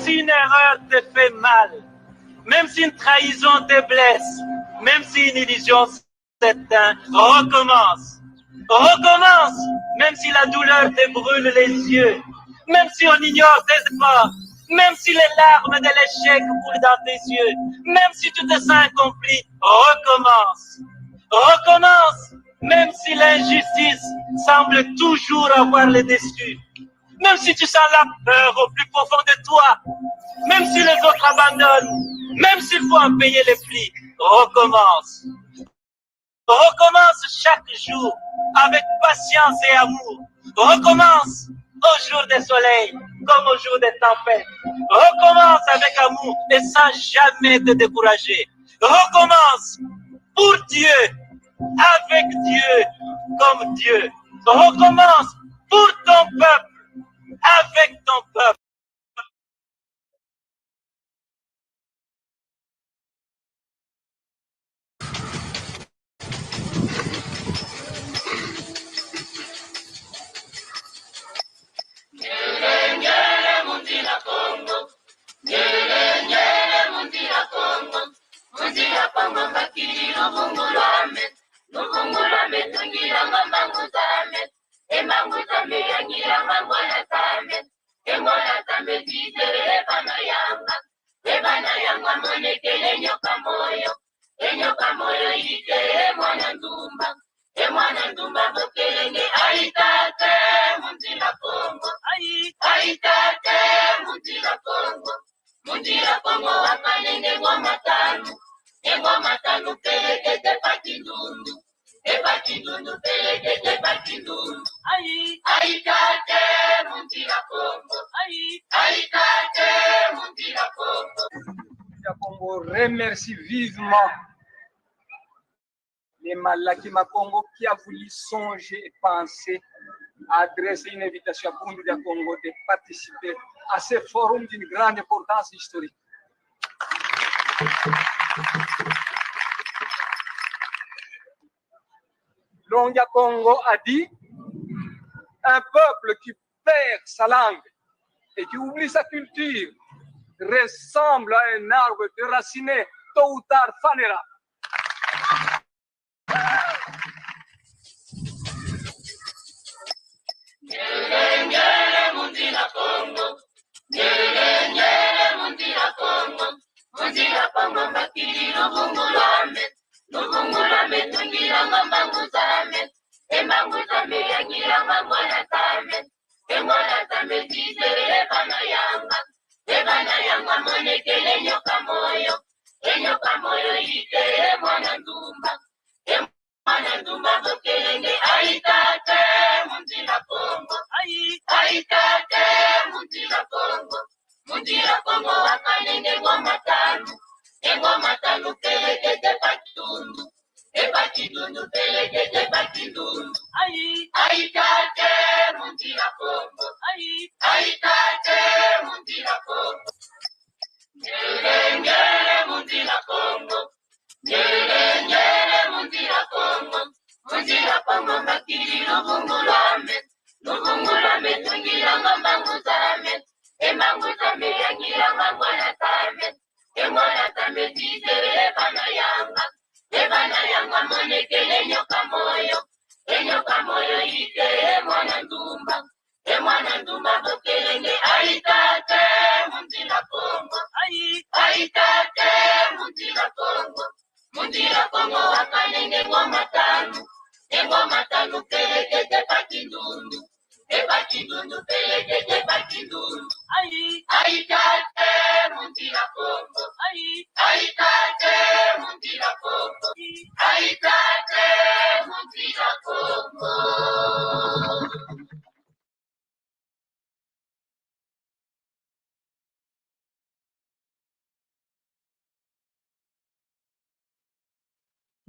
si une erreur te fait mal, même si une trahison te blesse, même si une illusion s'éteint, recommence. Recommence, même si la douleur te brûle les yeux, même si on ignore tes efforts, même si les larmes de l'échec coulent dans tes yeux, même si tu te sens incompris, recommence. Recommence, même si l'injustice semble toujours avoir le dessus, même si tu sens la peur au plus profond de toi, même si les autres abandonnent, même s'il faut en payer les prix, recommence. Recommence chaque jour avec patience et amour. Recommence au jour des soleils comme au jour des tempêtes. Recommence avec amour et sans jamais te décourager. Recommence pour Dieu, avec Dieu, comme Dieu. Recommence pour ton peuple, avec ton peuple. Congo remercie vivement les Malaki Makongo qui a voulu songer et penser à adresser une invitation à Bundu Congo de participer à ce forum d'une grande importance historique. Longia Congo a dit: un peuple qui perd sa langue et qui oublie sa culture ressemble à un arbre déraciné, tôt ou tard fanera.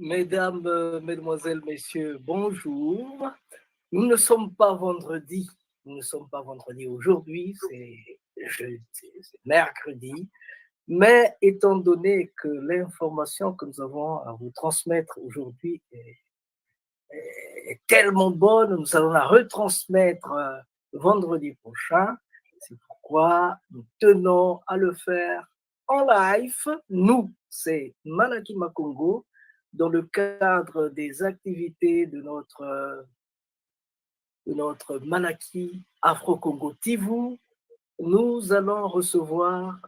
Mesdames, Mesdemoiselles, Messieurs, bonjour. Nous ne sommes pas vendredi. Nous ne sommes pas vendredi aujourd'hui, c'est mercredi. Mais étant donné que l'information que nous avons à vous transmettre aujourd'hui est tellement bonne, nous allons la retransmettre vendredi prochain. C'est pourquoi nous tenons à le faire en live. Nous, c'est Manaki Makongo, dans le cadre des activités de notre Manaki Afro-Congo Tivu. Nous allons recevoir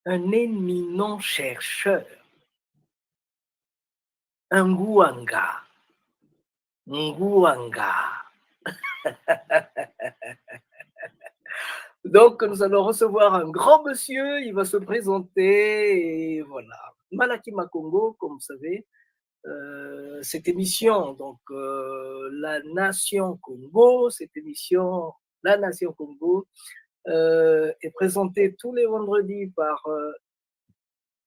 un éminent chercheur, un Ngouanga. Donc, nous allons recevoir un grand monsieur, il va se présenter, et voilà. Manaki Makongo, comme vous savez, cette émission, donc La Nation Congo, La Nation Congo, est présentée tous les vendredis par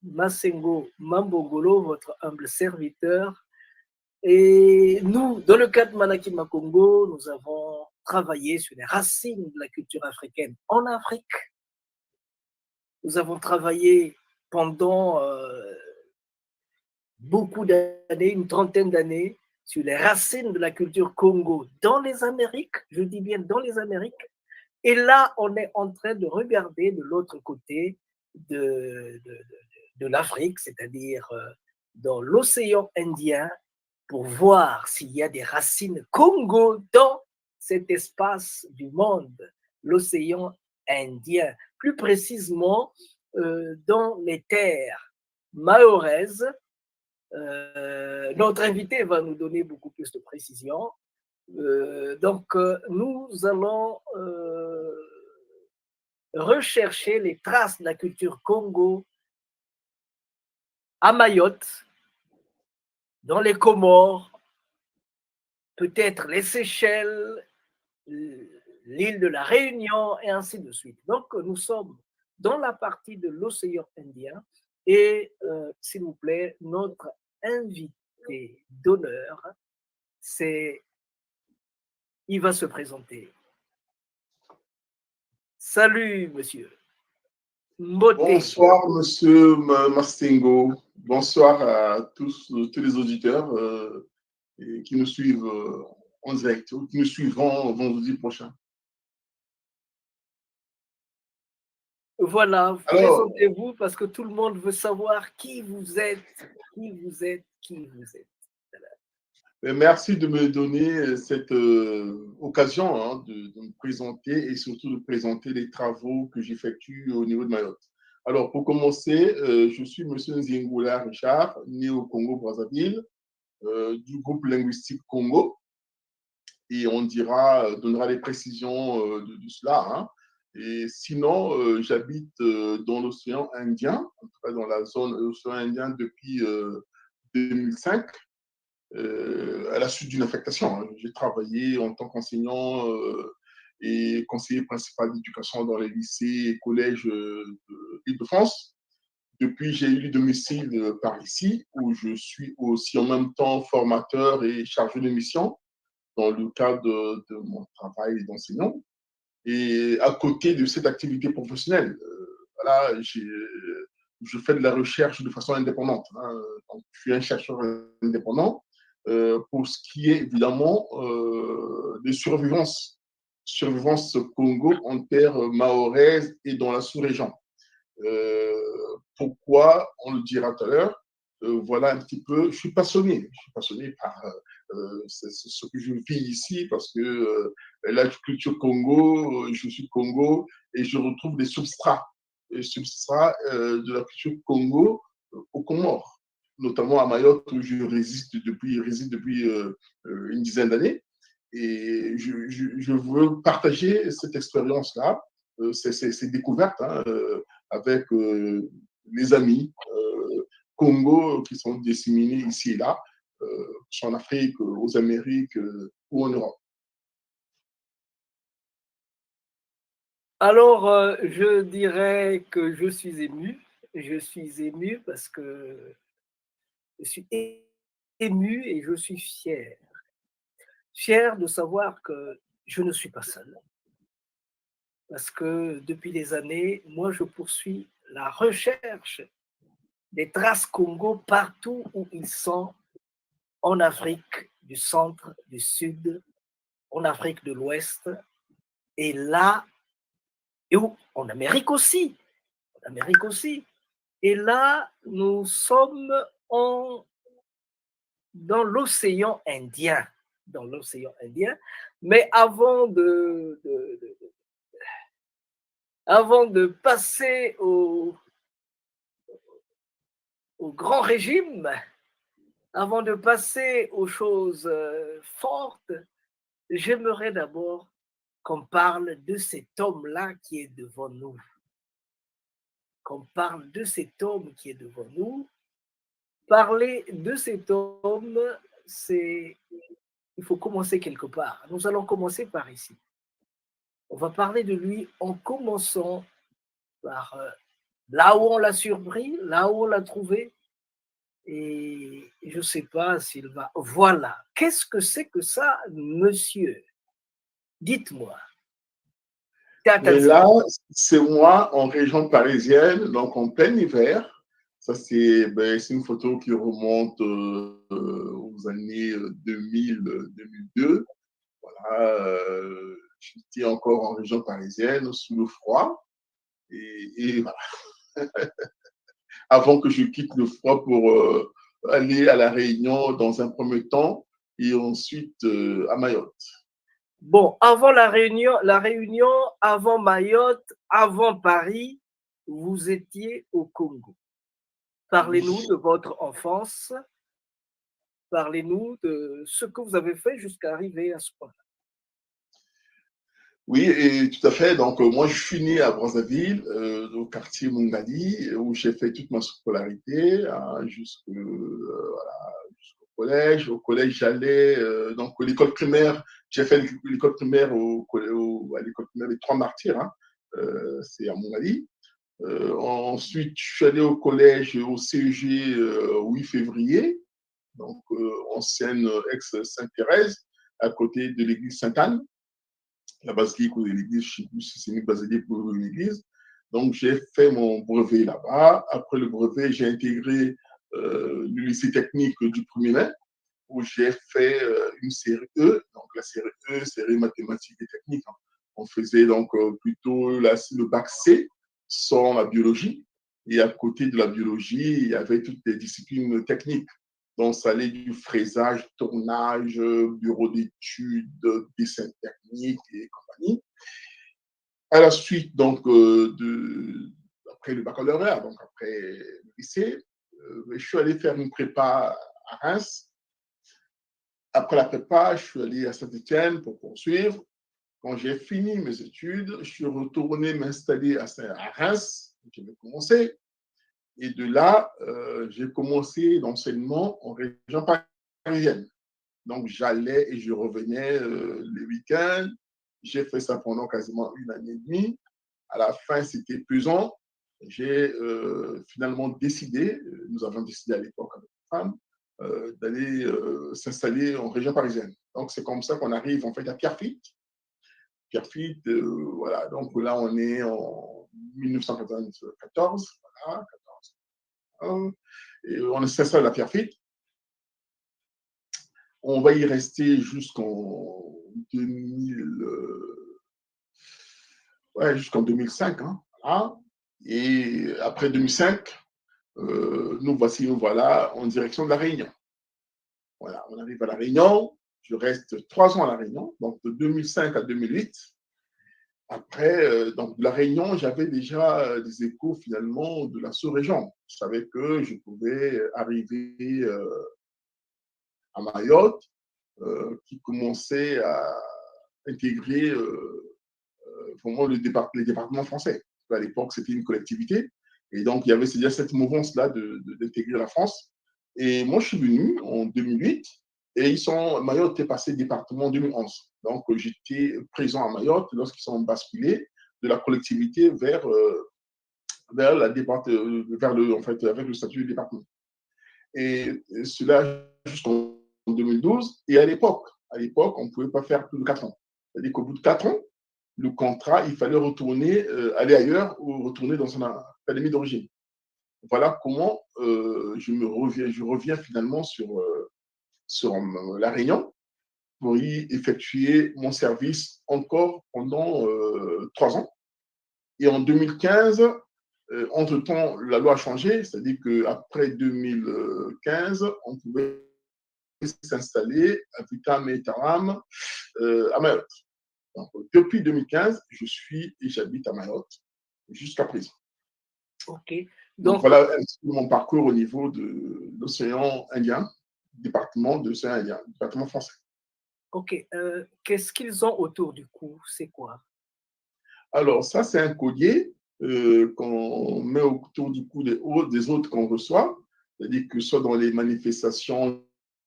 Masengo Mambogolo, votre humble serviteur. Et nous, dans le cadre de Manaki Makongo, nous avons travaillé sur les racines de la culture africaine en Afrique. Nous avons travaillé pendant beaucoup d'années, une trentaine d'années, sur les racines de la culture Congo dans les Amériques, je dis bien dans les Amériques. Et là, on est en train de regarder de l'autre côté de l'Afrique, c'est-à-dire dans l'océan Indien, pour voir s'il y a des racines Congo dans cet espace du monde, l'océan Indien, plus précisément dans les terres mahoraises. Notre invité va nous donner beaucoup plus de précision. Donc, nous allons rechercher les traces de la culture Congo à Mayotte, dans les Comores, peut-être les Seychelles, l'île de la Réunion, et ainsi de suite. Donc, nous sommes dans la partie de l'océan Indien et, s'il vous plaît, notre invité d'honneur, il va se présenter. Salut, monsieur. Mbote. Bonsoir, monsieur Mastingo. Bonsoir à tous les auditeurs qui nous suivent en direct, ou qui nous suivront vendredi prochain. Voilà, présentez-vous parce que tout le monde veut savoir qui vous êtes. Merci de me donner cette occasion de me présenter et surtout de présenter les travaux que j'effectue au niveau de Mayotte. Alors, pour commencer, je suis monsieur Nzingoula Richard, né au Congo-Brazzaville, du groupe linguistique Congo, et on donnera les précisions de cela. Hein. Et sinon, j'habite dans l'océan Indien, en tout cas dans la zone de l'océan Indien depuis 2005. À la suite d'une affectation. Hein. J'ai travaillé en tant qu'enseignant et conseiller principal d'éducation dans les lycées et collèges d'Île-de-France. Depuis, j'ai eu le domicile par ici, où je suis aussi en même temps formateur et chargé de mission dans le cadre de mon travail d'enseignant. Et à côté de cette activité professionnelle, voilà, je fais de la recherche de façon indépendante. Hein. Donc, je suis un chercheur indépendant. Pour ce qui est évidemment de survivance Congo en terre mahoraises et dans la sous-région. Pourquoi, on le dira tout à l'heure, voilà un petit peu, je suis passionné par ce que je vis ici parce que la culture Congo, je suis Congo et je retrouve des substrats de la culture Congo aux Comores, notamment à Mayotte où je réside depuis une dizaine d'années. Et je veux partager cette expérience-là, ces découvertes avec les amis Congo qui sont disséminés ici et là, en Afrique, aux Amériques ou en Europe. Alors, je dirais que je suis ému. Je suis ému parce que je suis ému et je suis fier. Fier de savoir que je ne suis pas seul. Parce que depuis des années, moi, je poursuis la recherche des traces Congo partout où ils sont, en Afrique du centre, du sud, en Afrique de l'Ouest. Et là, Et en Amérique aussi. En Amérique aussi. Et là, nous sommes dans l'océan Indien. Dans l'océan Indien. Mais avant de passer au grand régime, avant de passer aux choses fortes, j'aimerais d'abord qu'on parle de cet homme-là qui est devant nous. Qu'on parle de cet homme qui est devant nous. Parler de cet homme, il faut commencer quelque part. Nous allons commencer par ici. On va parler de lui en commençant par là où on l'a surpris, là où on l'a trouvé. Et je ne sais pas s'il va... Voilà. Qu'est-ce que c'est que ça, monsieur? Dites-moi. Mais là, c'est moi en région parisienne, donc en plein hiver. Ça, c'est une photo qui remonte aux années 2000-2002. Voilà, j'étais encore en région parisienne, sous le froid. Et voilà. Avant que je quitte le froid pour aller à La Réunion dans un premier temps et ensuite à Mayotte. Bon, avant la Réunion, avant Mayotte, avant Paris, vous étiez au Congo. Parlez-nous de votre enfance. Parlez-nous de ce que vous avez fait jusqu'à arriver à ce point-là. Oui, et tout à fait. Donc, moi, je suis né à Brazzaville, au quartier Mungali, où j'ai fait toute ma scolarité jusqu'au collège. Au collège, j'allais donc à l'école primaire. J'ai fait l'école primaire à l'école primaire des Trois Martyrs. C'est à Mungali. Ensuite, je suis allé au collège, au CEG 8 février, donc ancienne ex-Sainte-Thérèse, à côté de l'église Sainte-Anne. La basilique ou l'église, je ne sais plus si c'est une basilique ou une église. Donc, j'ai fait mon brevet là-bas. Après le brevet, j'ai intégré le lycée technique du 1er mai, où j'ai fait une série E. Donc, la série E, série mathématiques et techniques. On faisait donc plutôt le bac C, sans la biologie. Et à côté de la biologie, il y avait toutes les disciplines techniques. Donc, ça allait du fraisage, tournage, bureau d'études, dessin technique et compagnie. À la suite, donc, après le baccalauréat, donc après le lycée, je suis allé faire une prépa à Reims. Après la prépa, je suis allé à Saint-Étienne pour poursuivre. Quand j'ai fini mes études, je suis retourné m'installer à Reims, où j'ai commencé. Et de là, j'ai commencé l'enseignement en région parisienne. Donc, j'allais et je revenais les week-ends. J'ai fait ça pendant quasiment 1 année et demie. À la fin, c'était pesant. J'ai finalement décidé, nous avons décidé à l'époque avec ma femme, d'aller s'installer en région parisienne. Donc, c'est comme ça qu'on arrive en fait à Pierrefitte. Pierrefitte, voilà. Donc là, on est en 1994. Voilà, 14. Et on s'installe à Pierrefitte. On va y rester jusqu'en 2005. Voilà. Et après 2005, nous voilà en direction de la Réunion. Voilà, on arrive à la Réunion. Je reste 3 ans à la Réunion, donc de 2005 à 2008. Après, donc de la Réunion, j'avais déjà des échos finalement de la sous-région. Je savais que je pouvais arriver à Mayotte, qui commençait à intégrer vraiment les départements français. À l'époque, c'était une collectivité. Et donc, il y avait déjà cette mouvance-là d'intégrer la France. Et moi, je suis venu en 2008 et Mayotte est passé département en 2011. Donc, j'étais présent à Mayotte lorsqu'ils sont basculés de la collectivité vers avec le statut de département. Et cela jusqu'en 2012. Et à l'époque, on ne pouvait pas faire plus de 4 ans. C'est-à-dire qu'au bout de 4 ans, le contrat, il fallait retourner, aller ailleurs ou retourner dans son académie d'origine. Voilà comment je reviens finalement sur La Réunion pour y effectuer mon service encore pendant 3 ans. Et en 2015, entre-temps, la loi a changé, c'est-à-dire qu'après 2015, on pouvait s'installer à Vitam et Taram à Mayotte. Donc, depuis 2015, je suis et j'habite à Mayotte jusqu'à présent. Ok. Donc, voilà un petit peu mon parcours au niveau de l'océan Indien, département de l'océan Indien, département français. Ok. Qu'est-ce qu'ils ont autour du cou? C'est quoi? Alors, ça, c'est un collier qu'on met autour du cou des autres qu'on reçoit. C'est-à-dire que soit dans les manifestations,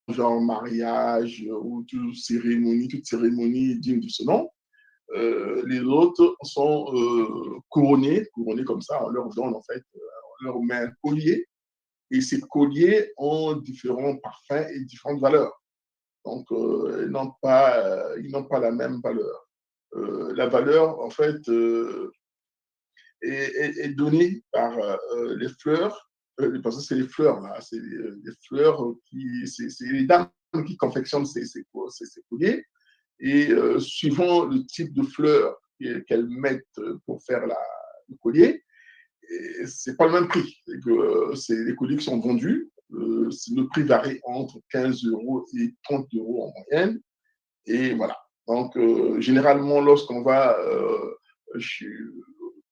genre mariage ou toute cérémonie digne de ce nom, les autres sont couronnés comme ça. On leur donne, en fait, on leur met un collier. Et ces colliers ont différents parfums et différentes valeurs. Donc, ils n'ont pas la même valeur. La valeur, en fait, est donnée par les fleurs, parce que c'est les fleurs, là, c'est les fleurs c'est les dames qui confectionnent ces colliers. Et suivant le type de fleurs qu'elles mettent pour faire le collier, c'est pas le même prix. C'est les colliers qui sont vendus. Le prix varie entre 15 € et 30 € en moyenne. Et voilà. Donc, généralement, lorsqu'on va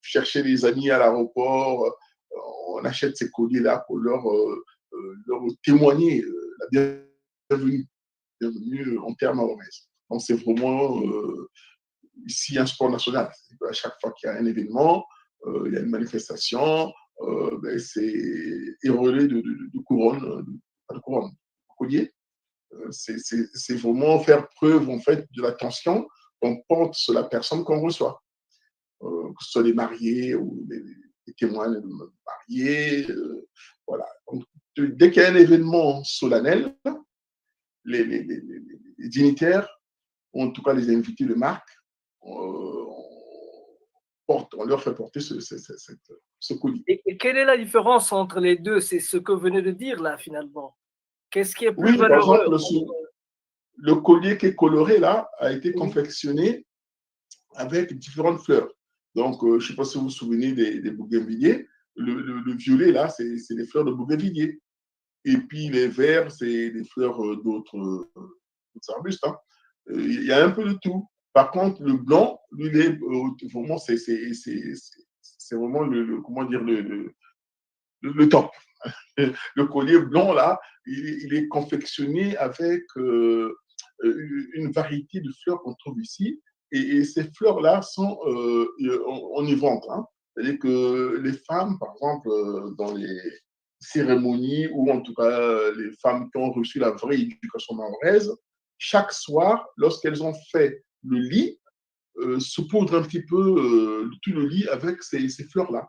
chercher les amis à l'aéroport, on achète ces colliers-là pour leur témoigner la bienvenue en termes maorais. Donc, c'est vraiment ici un sport national. À chaque fois qu'il y a un événement, il y a une manifestation, c'est relais de couronne, pas de couronne, de collier. C'est vraiment faire preuve en fait de l'attention qu'on porte sur la personne qu'on reçoit, que ce soit les mariés ou les témoins mariés. Voilà. Donc, dès qu'il y a un événement solennel, les dignitaires, ou en tout cas les invités de marque, on leur fait porter ce colis. Et quelle est la différence entre les deux? C'est ce que vous venez de dire là, finalement. Qu'est-ce qui est plus Oui, par valeureux? exemple, le collier qui est coloré là a été confectionné avec différentes fleurs. Donc, je ne sais pas si vous vous souvenez des bougainvilliers. Le violet là, c'est les fleurs de bougainvillier. Et puis les verts, c'est les fleurs d'autres arbustes. Hein. Il y a un peu de tout. Par contre, le blanc, lui, vraiment, c'est vraiment comment dire, le top. Le collier blanc, là, il est confectionné avec une variété de fleurs qu'on trouve ici. Et ces fleurs-là sont, on y vend. Hein. C'est-à-dire que les femmes, par exemple, dans les cérémonies, ou en tout cas les femmes qui ont reçu la vraie éducation mahoraise, chaque soir, lorsqu'elles ont fait le lit, saupoudrent un petit peu tout le lit avec ces fleurs-là.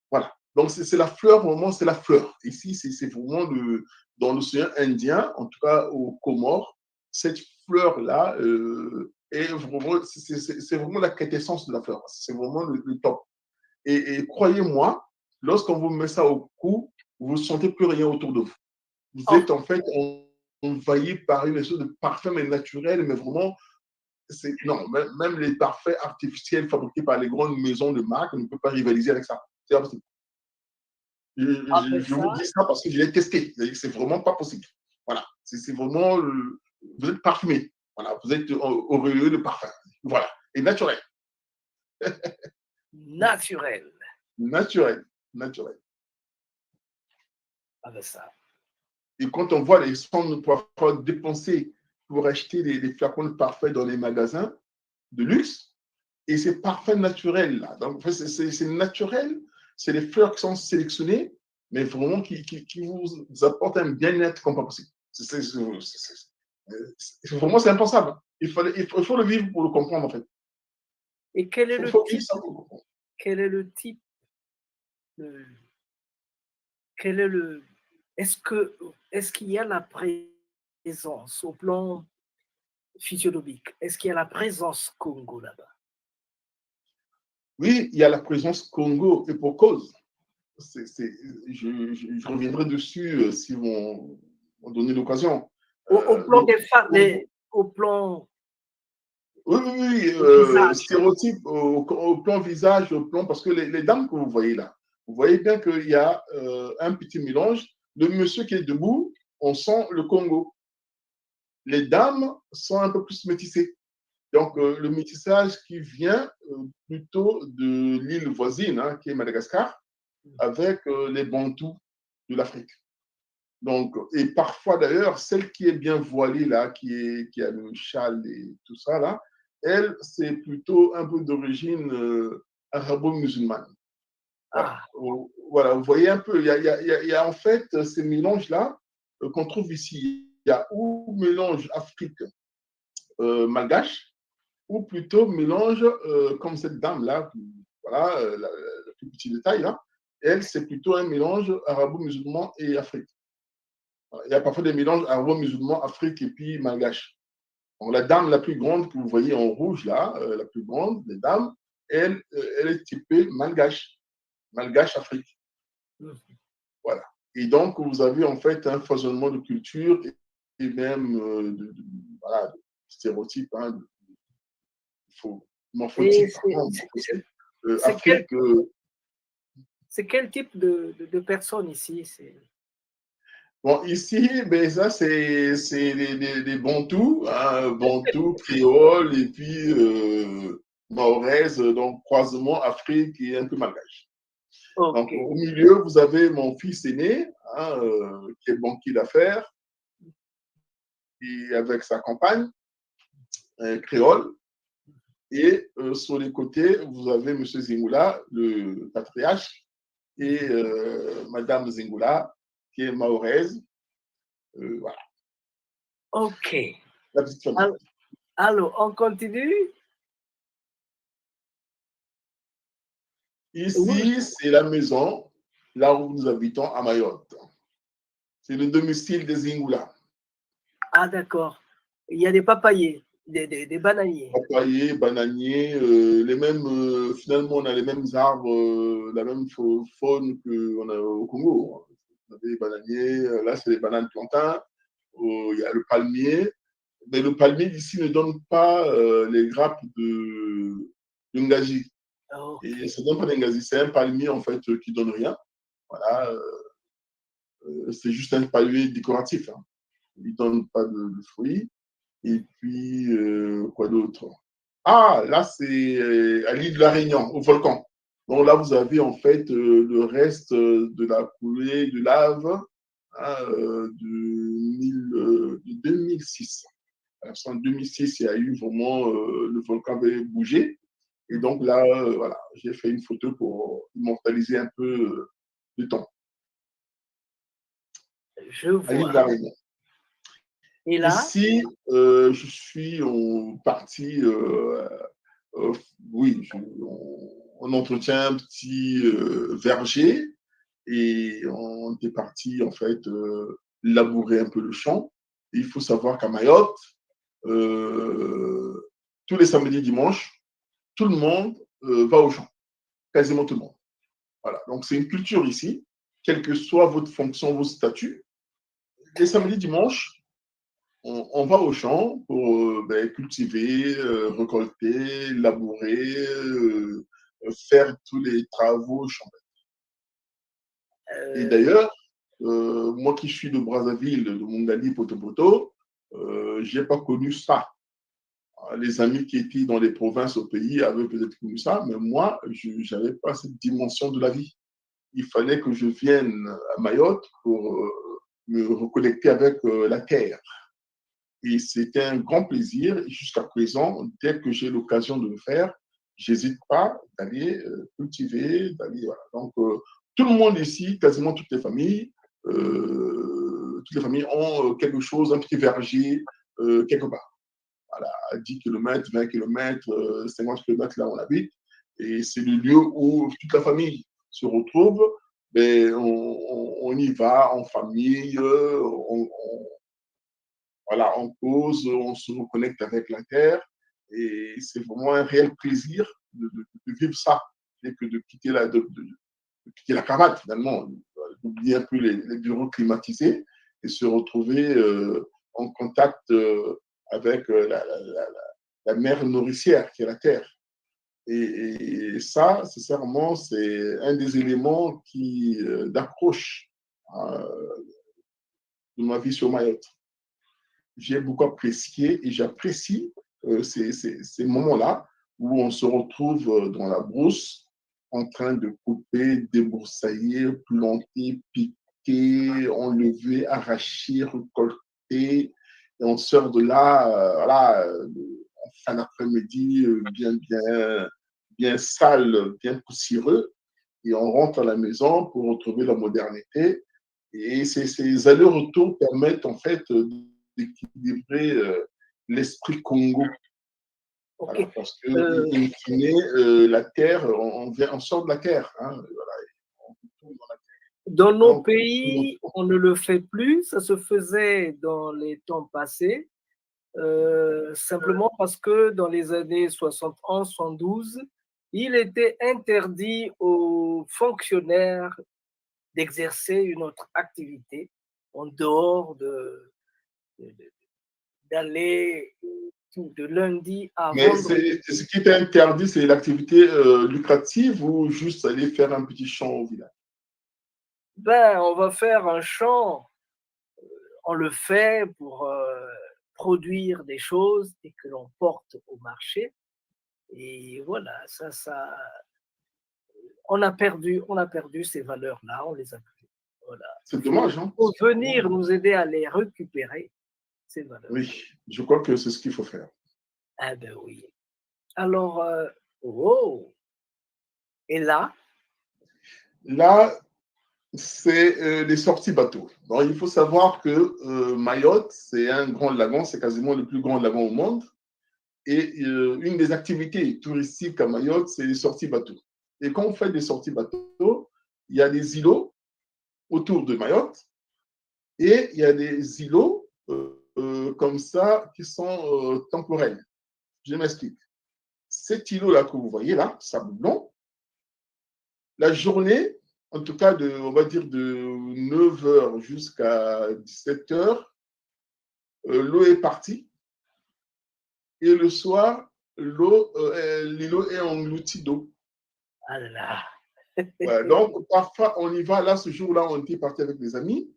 Voilà. Donc, c'est la fleur, vraiment, c'est la fleur. Ici, c'est vraiment dans l'océan Indien, en tout cas aux Comores, cette fleur-là est vraiment, c'est vraiment la quintessence de la fleur. C'est vraiment le top. Et croyez-moi, lorsqu'on vous met ça au cou, vous ne sentez plus rien autour de vous. Vous êtes en fait envahi par une espèce de parfum naturel, mais vraiment, non, même les parfums artificiels fabriqués par les grandes maisons de marque ne peuvent pas rivaliser avec ça. C'est impossible. Je vous dis ça parce que je l'ai testé. C'est vraiment pas possible. Voilà. C'est vraiment. Vous êtes parfumé. Voilà. Vous êtes auréolé de parfum. Voilà. Et naturel. Naturel. Naturel. Naturel. Ah ben ça. Et quand on voit les sommes pour dépenser pour acheter des flacons de parfum dans les magasins de luxe, et c'est parfum naturel là. Donc, en fait, c'est naturel. C'est les fleurs qui sont sélectionnées, mais vraiment qui vous apportent un bien-être comme pas possible. Vraiment, c'est impensable. Il faut le vivre pour le comprendre, en fait. Et quel est le type? Quel est le type? Quel est le? Est-ce qu'il y a la présence au plan physiologique? Est-ce qu'il y a la présence Congo là-bas? Oui, il y a la présence Congo, et pour cause. Je reviendrai dessus si vous m'en donnez l'occasion. Au plan des femmes, au plan Oui, oui, oui, visage. stéréotype au plan visage, au plan, parce que les dames que vous voyez là, vous voyez bien qu'il y a un petit mélange. Le monsieur qui est debout, on sent le Congo. Les dames sont un peu plus métissées. Donc, le métissage qui vient plutôt de l'île voisine, hein, qui est Madagascar, avec les Bantous de l'Afrique. Donc, et parfois d'ailleurs, celle qui est bien voilée là, qui a le châle et tout ça là, elle, c'est plutôt un peu d'origine arabo-musulmane. Voilà. Ah, Voilà, vous voyez un peu, il y a en fait ces mélanges-là qu'on trouve ici. Il y a ou mélange Afrique malgache, ou plutôt mélange comme cette dame-là, voilà, le plus petit détail là, elle, c'est plutôt un mélange arabo-musulman et Afrique. Il y a parfois des mélanges arabo-musulmans, Afrique et puis malgache. Donc, la dame la plus grande que vous voyez en rouge là, la plus grande des dames, elle est typée malgache, malgache Afrique. Voilà. Et donc, vous avez en fait un foisonnement de culture et même voilà, de stéréotypes, hein, et morphotypes, pardon, morphotypes. c'est quel, Afrique, c'est quel type de personne ici? bon, ici, ben, ça, c'est des Bantous, hein, Bantous, créoles, et puis Mahoraises, donc croisement Afrique et un peu malgache. Ok. Donc, au milieu, vous avez mon fils aîné, hein, qui est banquier d'affaires, et avec sa compagne, créole. Et sur les côtés, vous avez M. Zingula, le patriarche, et Madame Zingula, qui est mahoraise. Voilà, Ok. la petite famille. Alors, on continue? Oui. Ici, c'est la maison, là où nous habitons à Mayotte. C'est le domicile des Zingula. Ah, d'accord. Il y a des papayers, des bananiers. Papayers, bananiers, les mêmes, finalement, on a les mêmes arbres, la même faune qu'on a au Congo. Vous avez les bananiers, là, c'est les bananes plantains. Il y a le palmier. Mais le palmier d'ici ne donne pas les grappes de ngaji. Ok. Et ça ne donne pas des ngaji. C'est un palmier, en fait, qui ne donne rien. Voilà. C'est juste un palmier décoratif. Hein. Il ne donne pas de fruits. Et puis, quoi d'autre? Ah, là, c'est à l'île de la Réunion, au volcan. Donc là, vous avez en fait le reste de la coulée de lave hein, de 2006. Alors, en 2006, il y a eu vraiment, le volcan avait bougé. Et donc là, voilà, j'ai fait une photo pour immortaliser un peu le temps. Je À l'île de la vois. Réunion. Et là? Ici, je suis en partie, oui, on entretient un petit verger et on était parti en fait labourer un peu le champ. Et il faut savoir qu'à Mayotte, tous les samedis dimanches, tout le monde va au champ, quasiment tout le monde. Voilà, donc c'est une culture ici, quelle que soit votre fonction, vos statuts. Les samedis dimanches, on va au champ pour cultiver, récolter, labourer, faire tous les travaux champêtres. Et Euh, d'ailleurs, moi qui suis de Brazzaville, de Mongali, Potopoto, je n'ai pas connu ça. Les amis qui étaient dans les provinces au pays avaient peut-être connu ça, mais moi, je n'avais pas cette dimension de la vie. Il fallait que je vienne à Mayotte pour me reconnecter avec la terre. Et c'était un grand plaisir. Et jusqu'à présent, dès que j'ai l'occasion de le faire, j'hésite pas d'aller cultiver, d'aller. Voilà. Donc, tout le monde ici, quasiment toutes les familles ont quelque chose, un petit verger quelque part. Voilà, à 10 km, 20 km, 50 km là où on habite. Et c'est le lieu où toute la famille se retrouve. Mais on y va en famille, voilà, on cause, on se reconnecte avec la terre et c'est vraiment un réel plaisir de vivre ça et que de quitter quitter la cravate finalement, d'oublier un peu les bureaux climatisés et se retrouver en contact avec la mère nourricière qui est la terre. Et ça, sincèrement, c'est un des éléments qui d'accroche de ma vie sur Mayotte. J'ai beaucoup apprécié et j'apprécie ces moments-là où on se retrouve dans la brousse en train de couper, débroussailler, planter, piquer, enlever, arracher, récolter. Et on sort de là, voilà, en fin d'après-midi, bien sale, bien poussiéreux. Et on rentre à la maison pour retrouver la modernité. Et ces allers-retours permettent en fait d'équilibrer l'esprit Congo. Ok. Voilà, parce que, in fine, la terre, on sort de la terre. Hein, voilà, on retourne dans la terre. Dans nos Donc, pays, on ne le fait plus. Ça se faisait dans les temps passés, simplement parce que dans les années 71, 72, il était interdit aux fonctionnaires d'exercer une autre activité en dehors d'aller de lundi à mais vendredi. ce qui est interdit, c'est l'activité lucrative ou juste aller faire un petit champ au village? Ben, on va faire un champ, on le fait pour produire des choses et que l'on porte au marché. Et voilà, on a perdu ces valeurs-là, on les a plus. Voilà. C'est dommage, hein? Il faut venir nous aider à les récupérer, ces valeurs. Oui, je crois que c'est ce qu'il faut faire. Ah ben oui. Alors, oh, et là, Là, c'est les sorties bateaux. Donc, il faut savoir que Mayotte, c'est un grand lagon, c'est quasiment le plus grand lagon au monde. Et une des activités touristiques à Mayotte, c'est les sorties bateaux. Et quand on fait des sorties bateaux, il y a des îlots autour de Mayotte et il y a des îlots comme ça qui sont temporels. Je m'explique. Cet îlot-là que vous voyez là, sable blanc, la journée, en tout cas, on va dire de 9 h jusqu'à 17 h, l'eau est partie. Et le soir, l'îlot est englouti d'eau. ah là là. Ouais, donc, parfois, on y va. Là, ce jour-là, on était parti avec des amis.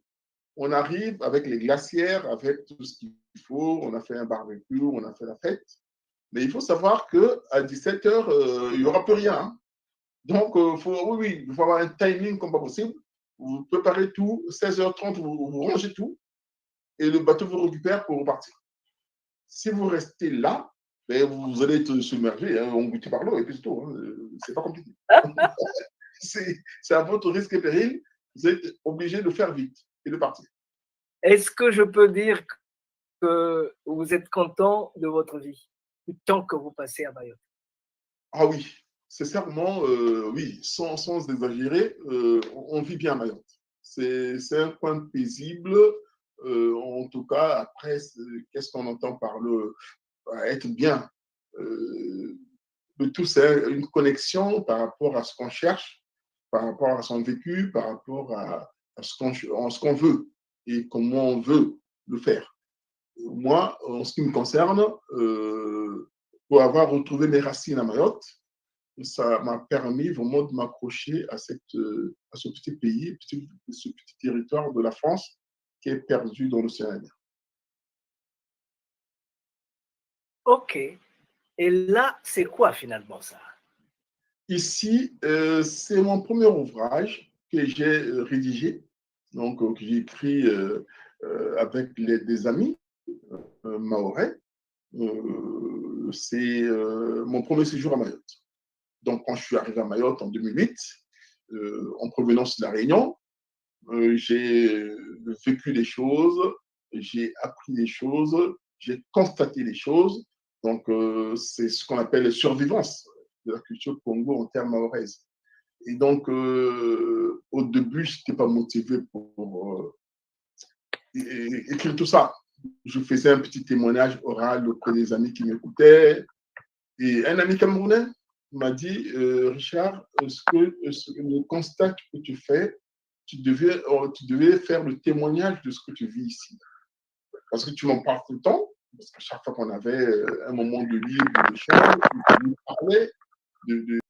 On arrive avec les glacières, avec tout ce qu'il faut. On a fait un barbecue, on a fait la fête. Mais il faut savoir qu'à 17 h, il n'y aura plus rien. Hein. Donc, oui, il faut avoir un timing comme pas possible. Vous préparez tout, 16 h 30, vous rangez tout et le bateau vous récupère pour repartir. Si vous restez là, ben, vous allez être submergé, hein, englouti par l'eau et puis c'est tout. Hein. C'est pas compliqué. C'est à votre risque et péril. Vous êtes obligé de faire vite et de partir. Est-ce que je peux dire que vous êtes content de votre vie, du temps que vous passez à Mayotte? Ah oui, sincèrement, oui, sans exagérer, on vit bien à Mayotte. C'est un coin paisible. En tout cas, après, qu'est-ce qu'on entend par le être bien? Le tout, c'est une connexion par rapport à ce qu'on cherche, par rapport à son vécu, par rapport à ce qu'on veut et comment on veut le faire. Moi, en ce qui me concerne, pour avoir retrouvé mes racines à Mayotte, ça m'a permis vraiment de m'accrocher à ce petit pays, ce petit territoire de la France qui est perdu dans l'océan Indien. Ok. Et là, c'est quoi finalement ça? Ici, c'est mon premier ouvrage que j'ai rédigé, donc que j'ai écrit avec des amis mahorais. C'est mon premier séjour à Mayotte. Donc, quand je suis arrivé à Mayotte en 2008, en provenance de La Réunion, j'ai vécu des choses, j'ai appris des choses, j'ai constaté des choses. Donc, c'est ce qu'on appelle la survivance de la culture Congo en termes mahoraises. Et donc, au début, je n'étais pas motivé pour écrire tout ça. Je faisais un petit témoignage oral auprès des amis qui m'écoutaient. Et un ami camerounais m'a dit, Richard, le constat que tu fais, tu devais faire le témoignage de ce que tu vis ici. Parce que tu m'en parles tout le temps, Parce qu'à chaque fois qu'on avait un moment de libre, d'échange, il nous parlait de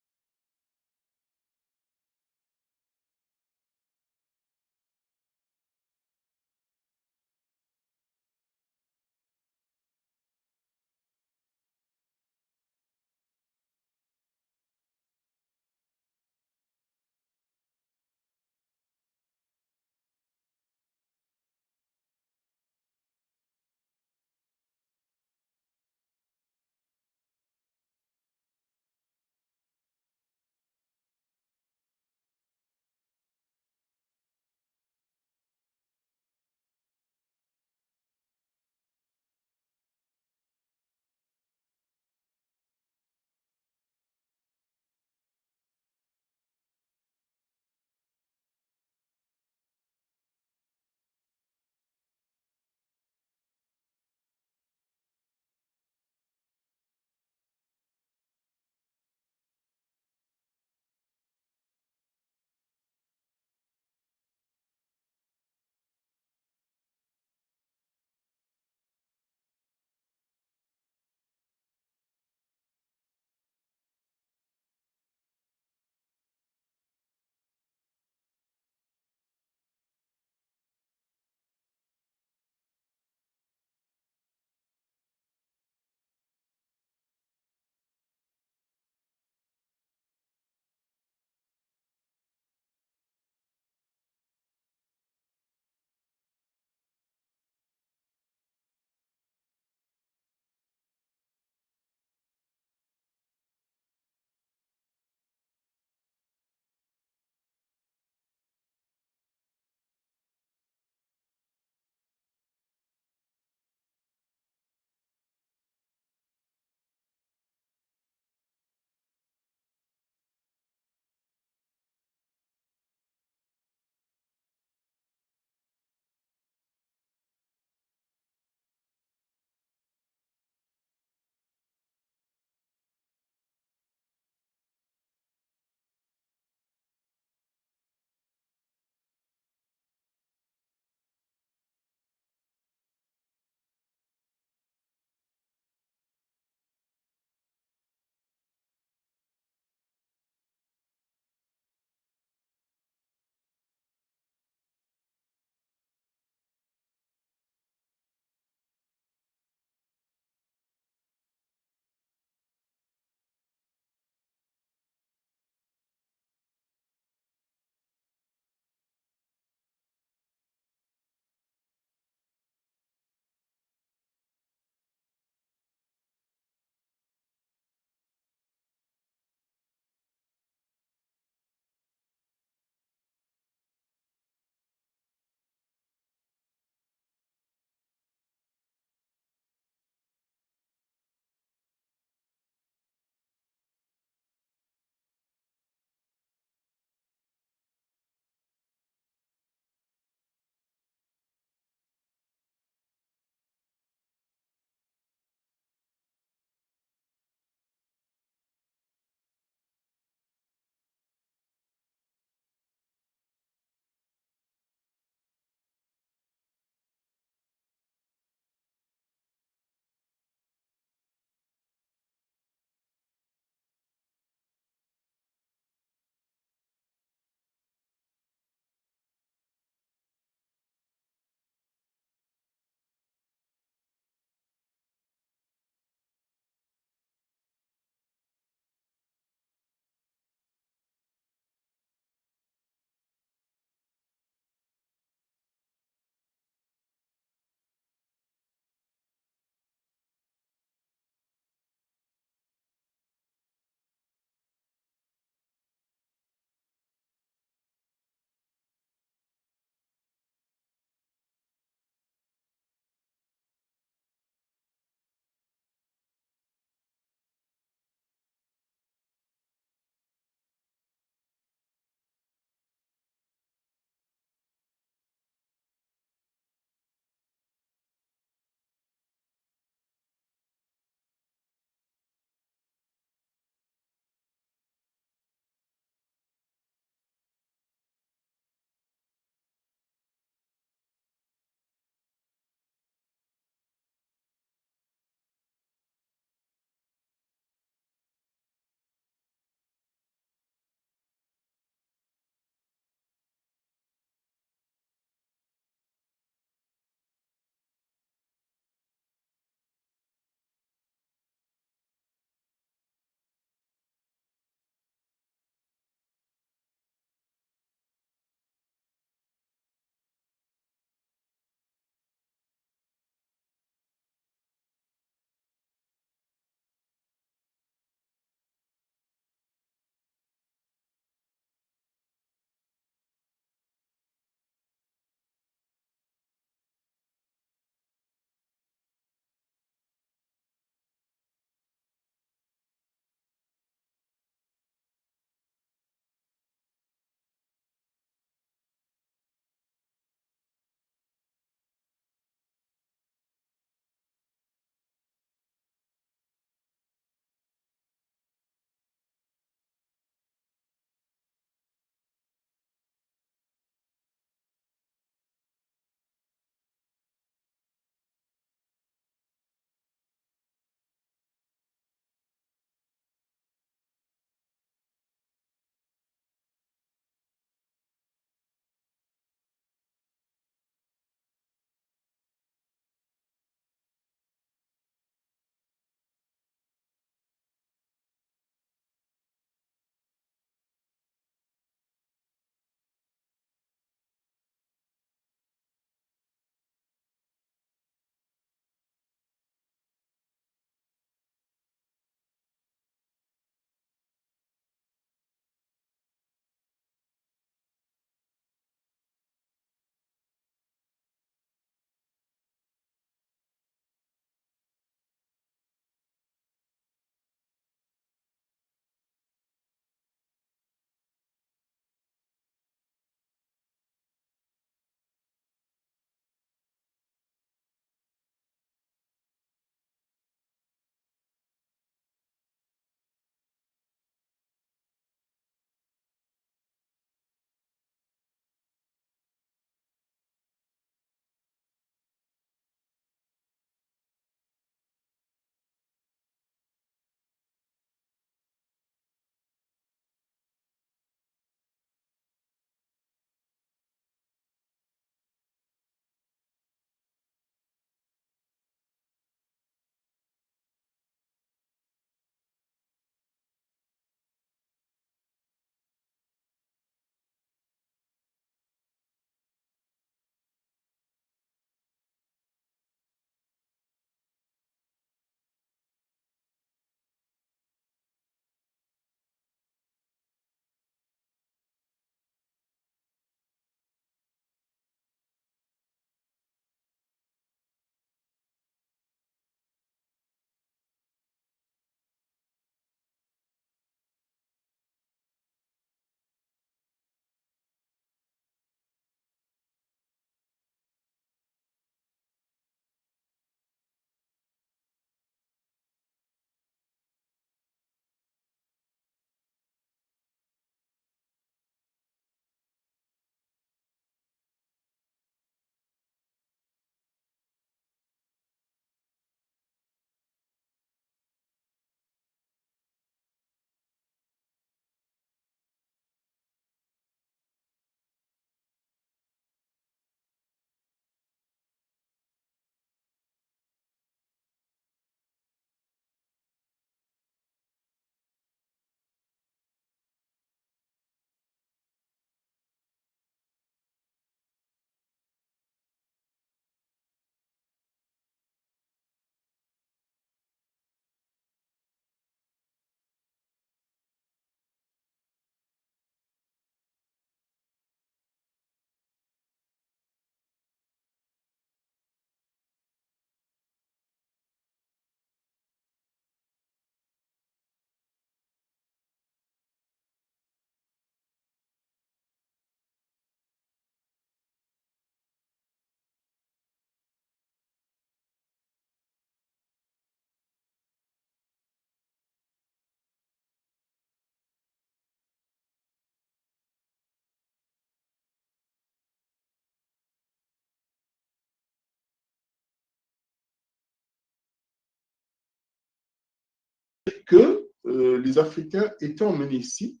que les Africains étaient emmenés ici,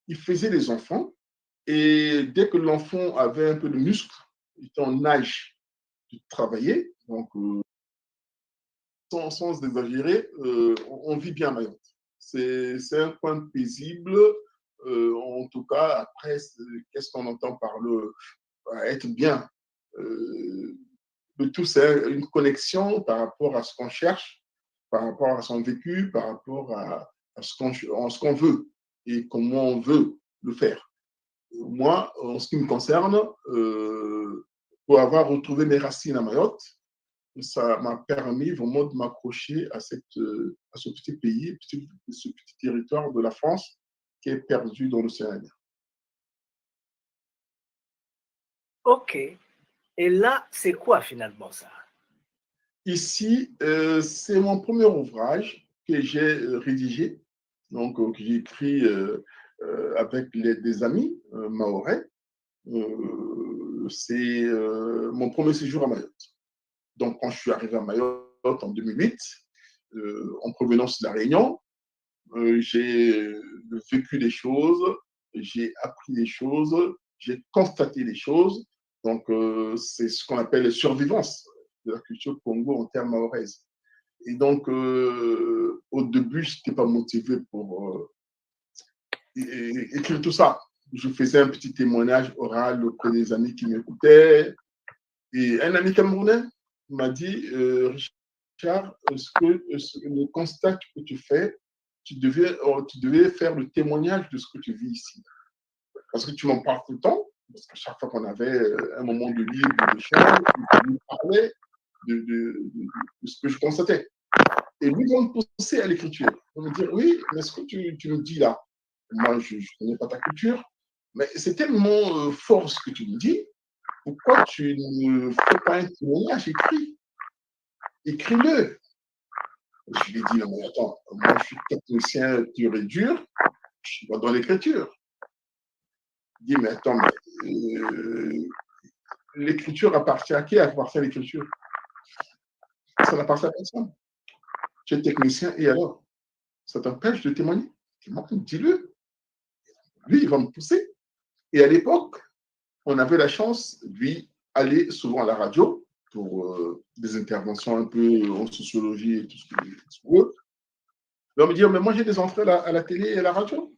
ils faisaient des enfants, et dès que l'enfant avait un peu de muscle, il était en âge de travailler, donc sans exagérer, on vit bien à Mayotte. C'est un coin paisible, en tout cas, après, qu'est-ce qu'on entend par le être bien le tout, c'est une connexion par rapport à ce qu'on cherche, par rapport à son vécu, par rapport à ce qu'on veut et comment on veut le faire. Moi, en ce qui me concerne, pour avoir retrouvé mes racines à Mayotte, ça m'a permis vraiment de m'accrocher à ce petit pays, ce petit territoire de la France qui est perdu dans l'océan Indien. Ok. Et là, c'est quoi finalement ça? Ici, c'est mon premier ouvrage que j'ai rédigé, donc que j'ai écrit avec des amis mahorais. C'est mon premier séjour à Mayotte. Donc, quand je suis arrivé à Mayotte en 2008, en provenance de la Réunion, j'ai vécu des choses, j'ai appris des choses, j'ai constaté des choses. Donc, c'est ce qu'on appelle la survivance de la culture Congo en termes mahorais. Et donc, au début, je n'étais pas motivé pour écrire tout ça. Je faisais un petit témoignage oral auprès des amis qui m'écoutaient. Et un ami camerounais m'a dit, Richard, le constat que tu fais, tu devais faire le témoignage de ce que tu vis ici. Parce que tu m'en parles tout le temps, parce qu'à chaque fois qu'on avait un moment de libre, d'échange, tu me parlais de ce que je constatais. Et lui va me pousser à l'écriture. Il va me dire, oui, mais ce que tu me dis là, moi, je ne connais pas ta culture, mais c'est tellement fort ce que tu me dis, pourquoi tu ne fais pas un témoignage écrit? Écris-le. Je lui ai dit, non, mais attends, moi, je suis technicien pur et dur, je suis pas dans l'écriture. Il dit, mais attends, mais l'écriture appartient à qui appartient à l'écriture? Ça n'appartient à personne. Tu es technicien et alors? Ça t'empêche de témoigner? Dis-le. Lui, il va me pousser. Et à l'époque, on avait la chance, lui, aller souvent à la radio pour des interventions un peu en sociologie et tout ce que veut. Il va me dire, mais moi, j'ai des entrées à la télé et à la radio.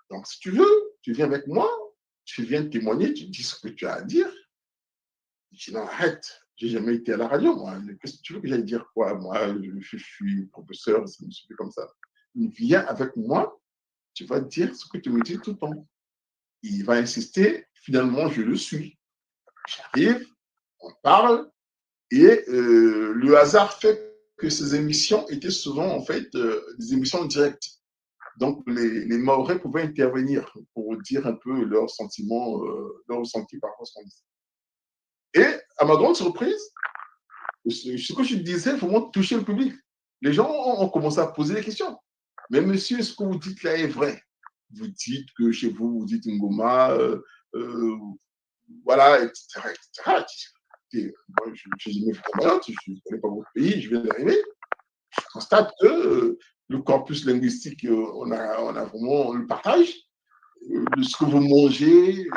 Donc, si tu veux, tu viens avec moi, tu viens témoigner, tu dis ce que tu as à dire. Je dis, non, arrête, j'ai jamais été à la radio, moi. Qu'est-ce que tu veux que j'aille dire quoi? Moi, je suis professeur, ça me suffit comme ça. Viens avec moi, tu vas dire ce que tu me dis tout le temps. Il va insister, finalement, je le suis. J'arrive, on parle, et le hasard fait que ces émissions étaient souvent, en fait, des émissions directes. Donc, les Mahorais pouvaient intervenir pour dire un peu leurs sentiments, leurs ressentis par rapport à ce qu'on disait. Et à ma grande surprise, ce que je disais vraiment touchait le public. Les gens ont commencé à poser des questions. Mais monsieur, ce que vous dites là est vrai. Vous dites que chez vous, vous dites Ngoma, voilà, etc. etc. Et moi, je n'ai jamais vu Mayotte, je ne connais pas votre pays, je viens d'arriver. Je constate que le corpus linguistique, on a vraiment, on le partage, ce que vous mangez,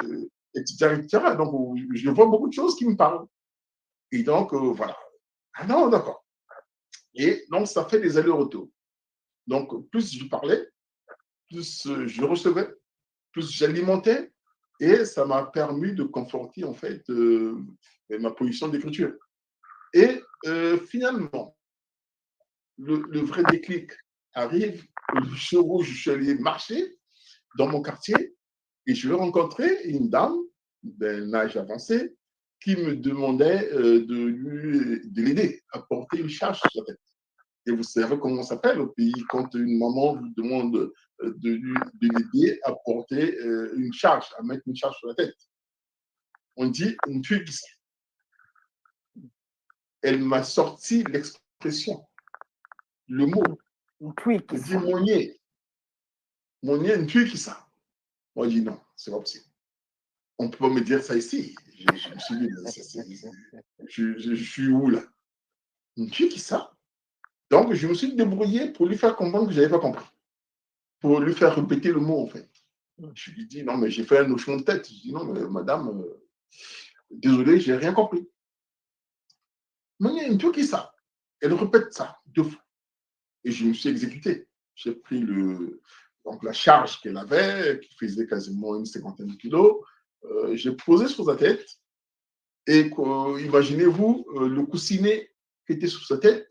etc., etc. Donc, je vois beaucoup de choses qui me parlent. Et donc, voilà. Ah non, d'accord. Et donc, ça fait des allers-retours. Donc, plus je parlais, plus je recevais, plus j'alimentais, et ça m'a permis de conforter, en fait, ma position d'écriture. Et finalement, le vrai déclic arrive le jour où je suis allé marcher dans mon quartier et je vais rencontrer une dame d'un âge avancé qui me demandait de l'aider à porter une charge sur la tête. Et vous savez comment ça s'appelle au pays quand une maman vous demande de l'aider à porter une charge, à mettre une charge sur la tête. On dit une tuile. Elle m'a sorti l'expression, le mot. Une tweet. Elle dit Monnier, une tuile qui ça. Moi, je dis non, c'est pas possible. On ne peut pas me dire ça ici. Je me suis dit, je suis où là? Une tuile qui ça. Donc, je me suis débrouillé pour lui faire comprendre que je n'avais pas compris. Pour lui faire répéter le mot, en fait. Je lui dis, non, mais j'ai fait un hochement de tête. Je dis, non, mais madame, désolé, je n'ai rien compris. Mais il y a une truc qui ça. Elle répète ça 2 fois. Et je me suis exécuté. J'ai pris donc la charge qu'elle avait, qui faisait quasiment une 50 de kilos. J'ai posé sur sa tête. Et imaginez-vous le coussinet qui était sur sa tête.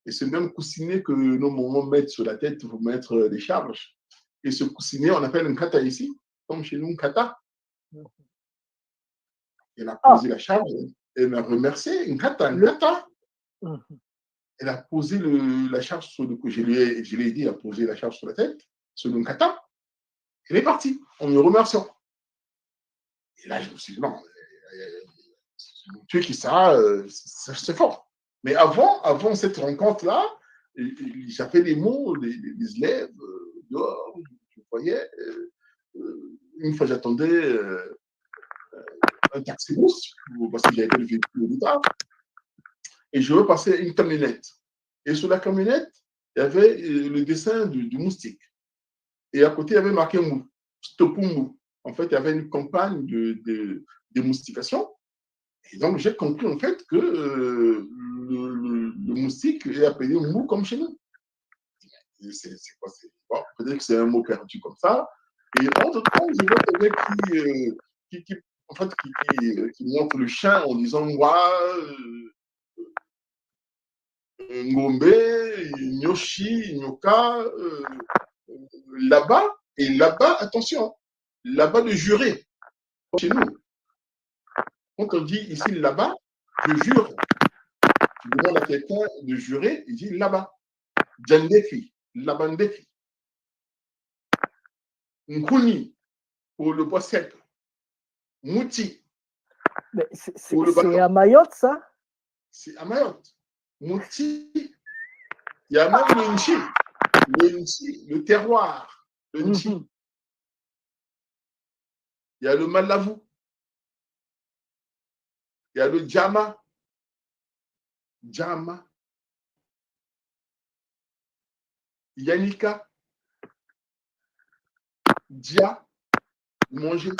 Et ce même coussinet que nos mamans mettent sur la tête pour mettre les charges. Et ce coussinet, on appelle un kata ici, comme chez nous, un kata. Elle a posé la charge, elle m'a remercié, un kata, un kata. Elle a posé la charge sur le cou. Je lui ai dit, elle a posé la charge sur la tête, sur le kata. Elle est partie, en me remerciant. Et là, je me suis dit, non, tu es qui ça, c'est fort. Mais avant cette rencontre-là, j'avais des mots, des élèves dehors, je voyais. Une fois, j'attendais un taxi-bus, parce que j'avais le véhicule de départ, et je repassais une camionnette. Et sur la camionnette, il y avait le dessin du moustique. Et à côté, il y avait marqué mou, Stopumou. En fait, il y avait une campagne de moustication. Et donc, j'ai compris en fait que le moustique est appelé mou comme chez nous. C'est quoi? Bon, peut-être que c'est un mot perdu comme ça. Et entre-temps, je vois quelqu'un qui montre le chien en disant Wa, Ngombe, Nyoshi, Nyoka, là-bas. Et là-bas, attention, là-bas de jurer, chez nous. Quand on dit ici là-bas, je jure. Tu demandes à quelqu'un de jurer, il dit là-bas. Djandefi, Labandefi. Nkuni, pour le bois sec. Mouti. Mais c'est à Mayotte, ça? C'est à Mayotte. Mouti. Il y a même le Nchi. Le Nchi, le terroir. Le Nchi. Il y a le Malavou. Il y a le Djama. Djama. Yanika. Dia. Manger.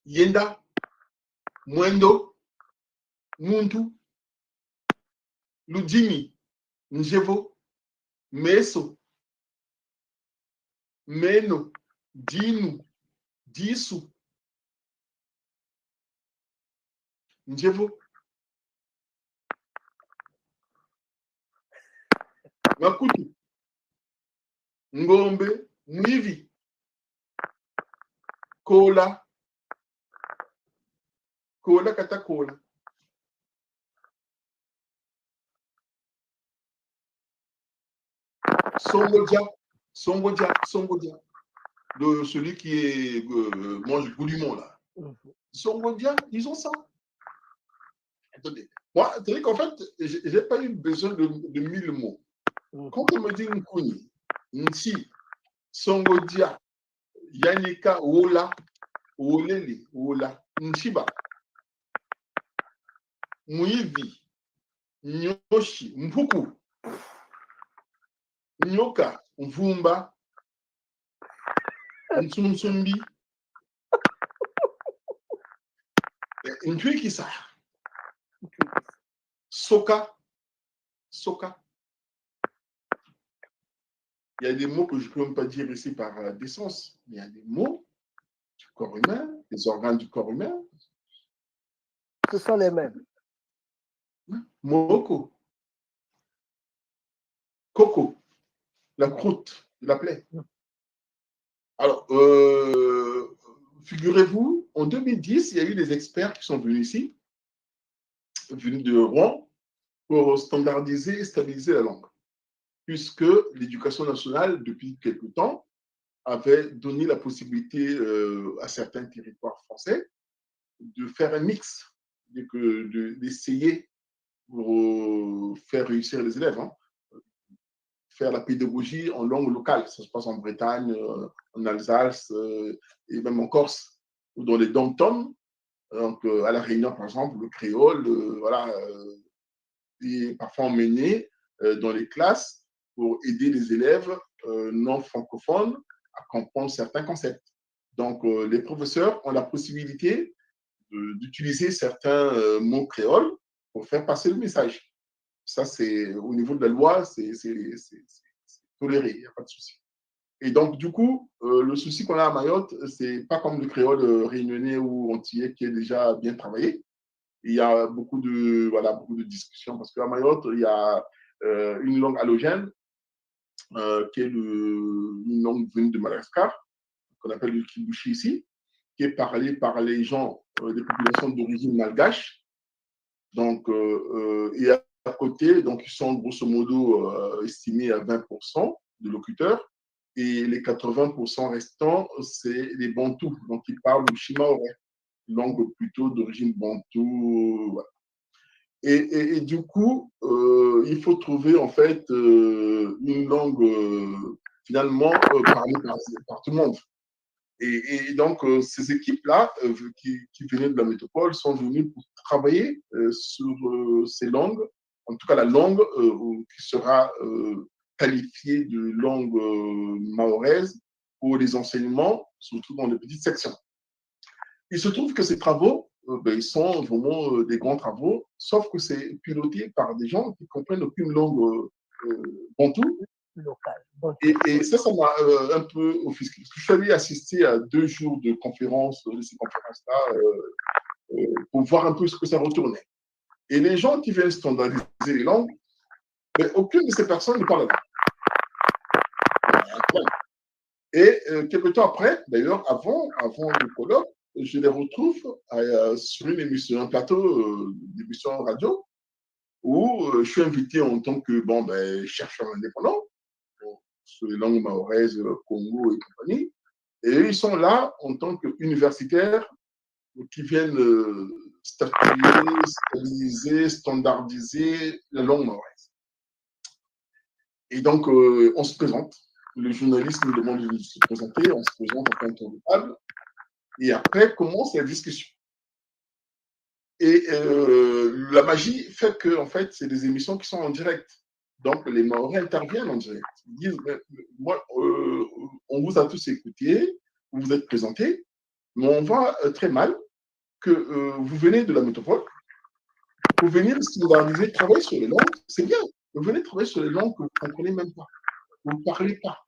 Yenda. Mwendo. Muntu. Ludjimi. Njevo. Meso. Meno. Dinu. Disu. Njevo. Makutu. Ngombe. Mwivi. Kola. Kola kata kola. Songodia. Songodia. Songodia. De celui qui mange goulûment là. Songodia, ils ont ça. Attendez. Moi, c'est vrai qu'en fait, je n'ai pas eu besoin de 1000 mots. Quand on me dit Nkuni, Nti, Songodia, Yanika, Ola, Olele, Ola, Nchiba, Muivi, Nyoshi, Mpuku, Nyoka, Mvumba, Nsumsumbi, Ntwikisa, Soka, Soka. Il y a des mots que je ne peux même pas dire ici par décence, mais il y a des mots du corps humain, des organes du corps humain. Ce sont les mêmes. Moko. Coco. La croûte de la plaie. Alors, figurez-vous, en 2010, il y a eu des experts qui sont venus ici, venus de Rouen, pour standardiser et stabiliser la langue. Puisque l'éducation nationale, depuis quelque temps, avait donné la possibilité à certains territoires français de faire un mix, d'essayer pour faire réussir les élèves, hein. Faire la pédagogie en langue locale. Ça se passe en Bretagne, en Alsace et même en Corse, ou dans les dom-toms. Donc, à La Réunion, par exemple, le créole, voilà, est parfois emmené dans les classes pour aider les élèves non francophones à comprendre certains concepts. Donc, les professeurs ont la possibilité d'utiliser certains mots créoles pour faire passer le message. Ça, c'est au niveau de la loi, c'est toléré, il n'y a pas de souci. Et donc, du coup, le souci qu'on a à Mayotte, c'est pas comme le créole réunionnais ou antillais qui est déjà bien travaillé. Il y a beaucoup de discussions parce qu'à Mayotte, il y a une langue allogène qui est une langue venue de Madagascar, qu'on appelle le kibushi ici, qui est parlée par les gens des populations d'origine malgache. Donc, et à côté, donc, ils sont grosso modo estimés à 20% de locuteurs. Et les 80% restants, c'est les Bantous, donc ils parlent le Shimaoré, langue plutôt d'origine bantou. Voilà. Et du coup, il faut trouver en fait une langue finalement parlée par tout le monde. Et donc, ces équipes-là qui venaient de la métropole sont venues pour travailler sur ces langues, en tout cas la langue qui sera qualifiée de langue mahoraise pour les enseignements, surtout dans les petites sections. Il se trouve que ces travaux, ils sont vraiment des grands travaux, sauf que c'est piloté par des gens qui ne comprennent aucune langue bantou. Et ça m'a un peu offusqué. Il fallait assister à 2 jours de conférences, de ces conférences-là, pour voir un peu ce que ça retournait. Et les gens qui viennent standardiser les langues, mais aucune de ces personnes ne parle pas. Et quelque temps après, d'ailleurs, avant le colloque, je les retrouve sur une émission, un plateau d'émission radio, où je suis invité en tant que chercheur indépendant sur les langues mahoraises, Congo et compagnie. Et eux, ils sont là en tant qu'universitaires qui viennent statuer, stabiliser, standardiser la langue mahoraise. Et donc, on se présente. Le journaliste nous demande de se présenter, on se présente en tant tour de table. Et après, commence la discussion. Et la magie fait que, en fait, c'est des émissions qui sont en direct. Donc, les Mahorais interviennent en direct. Ils disent, moi, on vous a tous écoutés, vous vous êtes présentés, mais on voit très mal que vous venez de la métropole, vous venez standardiser, travailler sur les langues, c'est bien. Vous venez travailler sur les langues que vous ne comprenez même pas, vous ne parlez pas.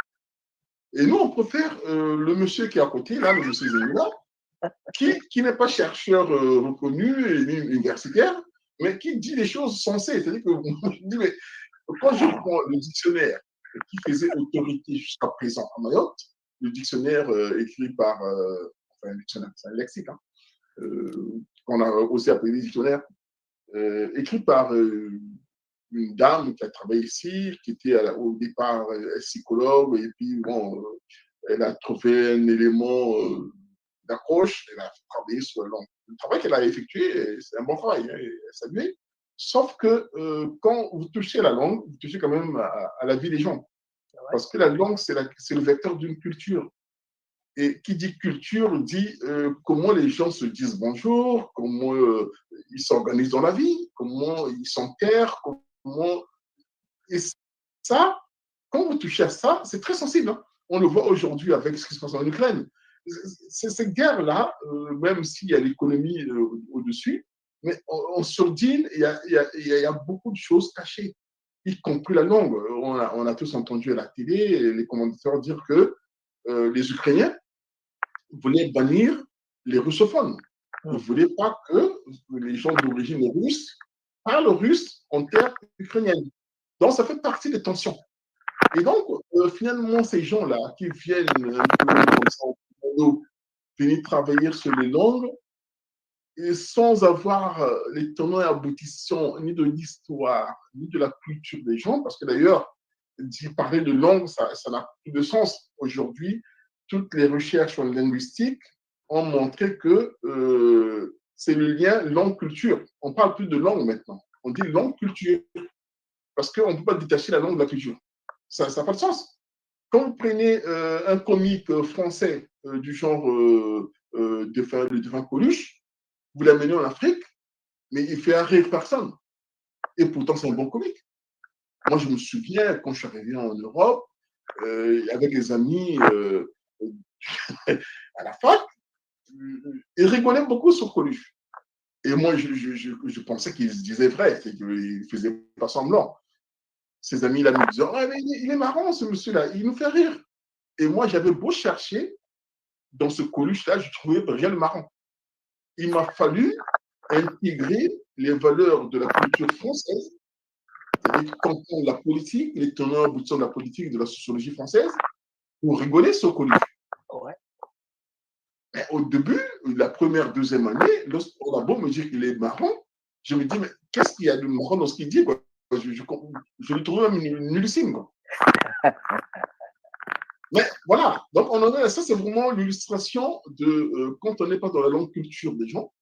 Et nous, on préfère le monsieur qui est à côté, là, le monsieur Zénila, qui n'est pas chercheur reconnu ni universitaire, mais qui dit des choses sensées. C'est-à-dire que je dis, mais quand je prends le dictionnaire qui faisait autorité jusqu'à présent à Mayotte, le dictionnaire écrit par, enfin, un dictionnaire, c'est un lexique, hein, qu'on a aussi appelé dictionnaire, écrit par une dame qui a travaillé ici, qui était au départ psychologue, et puis bon, elle a trouvé un élément d'accroche, elle a travaillé sur la langue. Le travail qu'elle a effectué, c'est un bon travail, hein, salué. Sauf que quand vous touchez la langue, vous touchez quand même à la vie des gens. Parce que la langue, c'est le vecteur d'une culture. Et qui dit culture dit comment les gens se disent bonjour, comment ils s'organisent dans la vie, comment ils s'enterrent, comment... Et ça, quand vous touchez à ça, c'est très sensible. Hein. On le voit aujourd'hui avec ce qui se passe en Ukraine. Cette guerre-là, même s'il y a l'économie au-dessus, mais en sourdine, il y a beaucoup de choses cachées, y compris la langue. On a tous entendu à la télé les commentateurs dire que les Ukrainiens voulaient bannir les russophones. Ils ne voulaient pas que les gens d'origine russe parlent russe en terre ukrainienne. Donc, ça fait partie des tensions. Et donc, finalement, ces gens-là qui viennent un peu comme ça, venir travailler sur les langues, et sans avoir les tenants et aboutissants ni de l'histoire, ni de la culture des gens, parce que d'ailleurs, parler de langue, ça n'a plus de sens. Aujourd'hui, toutes les recherches en linguistique ont montré que c'est le lien langue-culture. On ne parle plus de langue maintenant, on dit langue-culture, parce qu'on ne peut pas détacher la langue de la culture. Ça n'a pas de sens. Quand vous prenez un comique français du genre le défunt Coluche, vous l'amenez en Afrique, mais il fait rire personne. Et pourtant, c'est un bon comique. Moi, je me souviens, quand je suis arrivé en Europe, avec les amis à la fac, ils rigolaient beaucoup sur Coluche. Et moi, je pensais qu'ils se disaient vrai, c'est qu'ils ne faisaient pas semblant. Ses amis là me disaient, oh, mais il est marrant ce monsieur-là, il nous fait rire. Et moi, j'avais beau chercher dans ce Coluche-là, je trouvais rien de marrant. Il m'a fallu intégrer les valeurs de la culture française, c'est-à-dire comprendre la politique, les tenants aboutissants de la politique, de la sociologie française, pour rigoler sur Coluche. Ouais. Mais au début, la première, deuxième année, lorsqu'on a beau me dire qu'il est marrant, je me dis, mais qu'est-ce qu'il y a de marrant dans ce qu'il dit, quoi? Je le trouvais même nullissime, quoi. Mais voilà, donc ça c'est vraiment l'illustration de quand on n'est pas dans la longue culture des gens,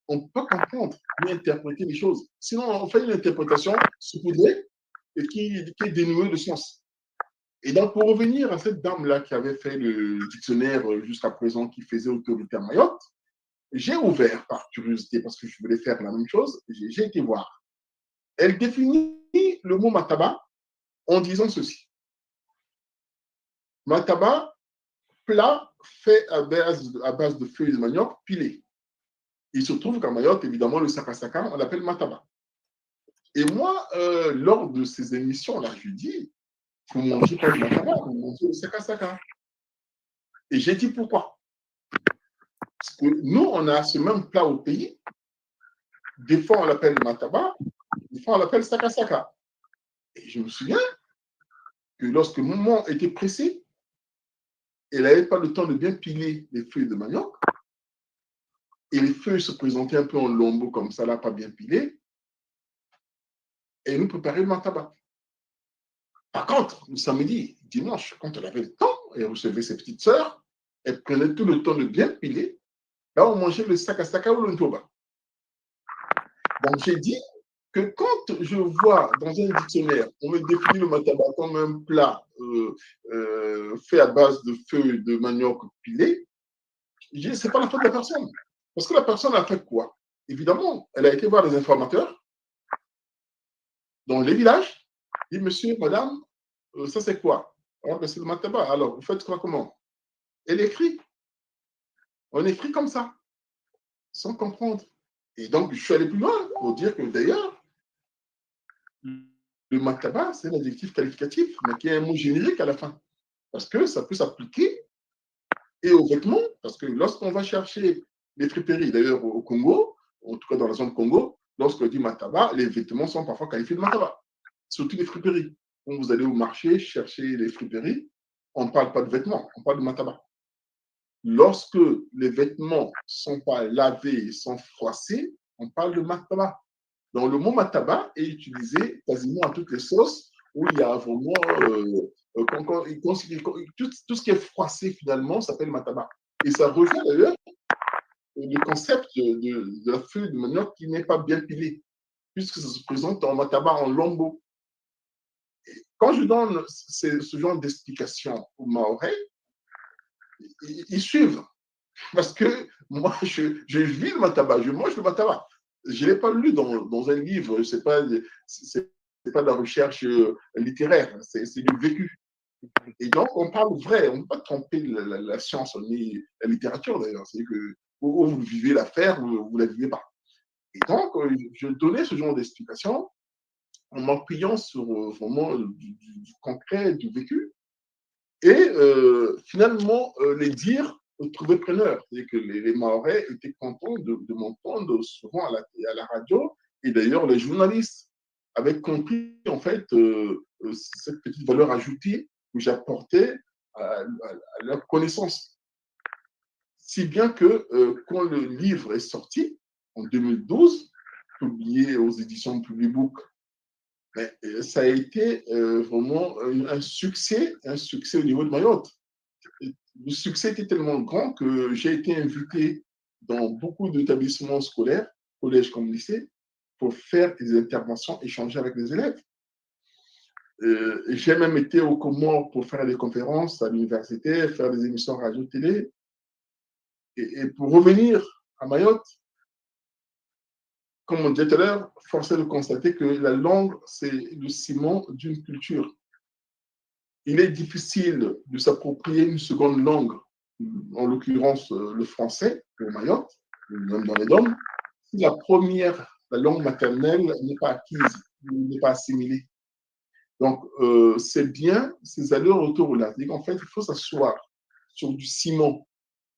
on ne peut pas comprendre ni interpréter les choses. Sinon, on fait une interprétation saupoudrée et qui est dénuée de sens. Et donc, pour revenir à cette dame-là qui avait fait le dictionnaire jusqu'à présent, qui faisait autorité à Mayotte, j'ai ouvert par curiosité parce que je voulais faire la même chose, j'ai été voir. Elle définit le mot mataba en disant ceci. Mataba, plat fait à base de feuilles de manioc pilées. Il se trouve qu'à Mayotte, évidemment, le sakasaka, on l'appelle mataba. Et moi, lors de ces émissions-là, je dis, vous ne mangez pas le mataba, vous mangez le sakasaka. Et j'ai dit pourquoi. Parce que nous, on a ce même plat au pays. Des fois, on l'appelle mataba, des fois, on l'appelle sakasaka. Et je me souviens que lorsque maman était pressée, elle n'avait pas le temps de bien piler les feuilles de manioc. Et les feuilles se présentaient un peu en lambeaux comme ça, là, pas bien pilées. Et nous préparait le mataba. Par contre, le samedi, dimanche, quand elle avait le temps, elle recevait ses petites sœurs, elle prenait tout le temps de bien piler. Là, on mangeait le sakasaka ou le ntoba. Donc, j'ai dit que quand je vois dans un dictionnaire, on me définit le mataba comme un plat fait à base de feuilles de manioc pilées, je dis, ce n'est pas la faute de la personne. Parce que la personne a fait quoi? Évidemment, elle a été voir les informateurs dans les villages. Elle dit, monsieur, madame, ça c'est quoi? Ah, ben, c'est le mataba. Alors, vous faites quoi, comment? Elle écrit. On écrit comme ça, sans comprendre. Et donc, je suis allé plus loin pour dire que d'ailleurs, le mataba, c'est un adjectif qualificatif, mais qui est un mot générique à la fin. Parce que ça peut s'appliquer et aux vêtements, parce que lorsqu'on va chercher les friperies, d'ailleurs au Congo, en tout cas dans la zone Congo, lorsqu'on dit mataba, les vêtements sont parfois qualifiés de mataba, surtout les friperies. Quand vous allez au marché chercher les friperies, on ne parle pas de vêtements, on parle de mataba. Lorsque les vêtements ne sont pas lavés et sont froissés, on parle de mataba. Donc, le mot mataba est utilisé quasiment à toutes les sauces où il y a vraiment tout ce qui est froissé finalement s'appelle mataba. Et ça rejoint d'ailleurs le concept de la feuille de manioc qui n'est pas bien pilée, puisque ça se présente en mataba en lambeaux. Quand je donne ce genre d'explication aux Mahorais, ils suivent. Parce que moi, je vis le mataba, je mange le mataba. Je ne l'ai pas lu dans un livre, ce n'est pas de la recherche littéraire, c'est du vécu. Et donc, on parle vrai, on ne peut pas tromper la science ni la littérature d'ailleurs. C'est que où vous vivez l'affaire, vous ne la vivez pas. Et donc, je donnais ce genre d'explication en m'appuyant sur vraiment du concret, du vécu. Et finalement, les dires trouvaient preneur. C'est que les Mahorais étaient contents de m'entendre souvent à la radio. Et d'ailleurs, les journalistes avaient compris, en fait, cette petite valeur ajoutée que j'apportais à leur connaissance. Si bien que quand le livre est sorti, en 2012, publié aux éditions Publibook, ça a été vraiment un succès au niveau de Mayotte. Le succès était tellement grand que j'ai été invité dans beaucoup d'établissements scolaires, collèges comme lycées, pour faire des interventions, échanger avec les élèves. J'ai même été aux Comores pour faire des conférences à l'université, faire des émissions radio-télé. Et, et pour revenir à Mayotte, comme on disait tout à l'heure, force est de constater que la langue, c'est le ciment d'une culture. Il est difficile de s'approprier une seconde langue, en l'occurrence le français pour Mayotte, même dans les DOM, si la première, la langue maternelle, n'est pas acquise, n'est pas assimilée. Donc, c'est bien ces allers-retours-là. En fait, il faut s'asseoir sur du ciment,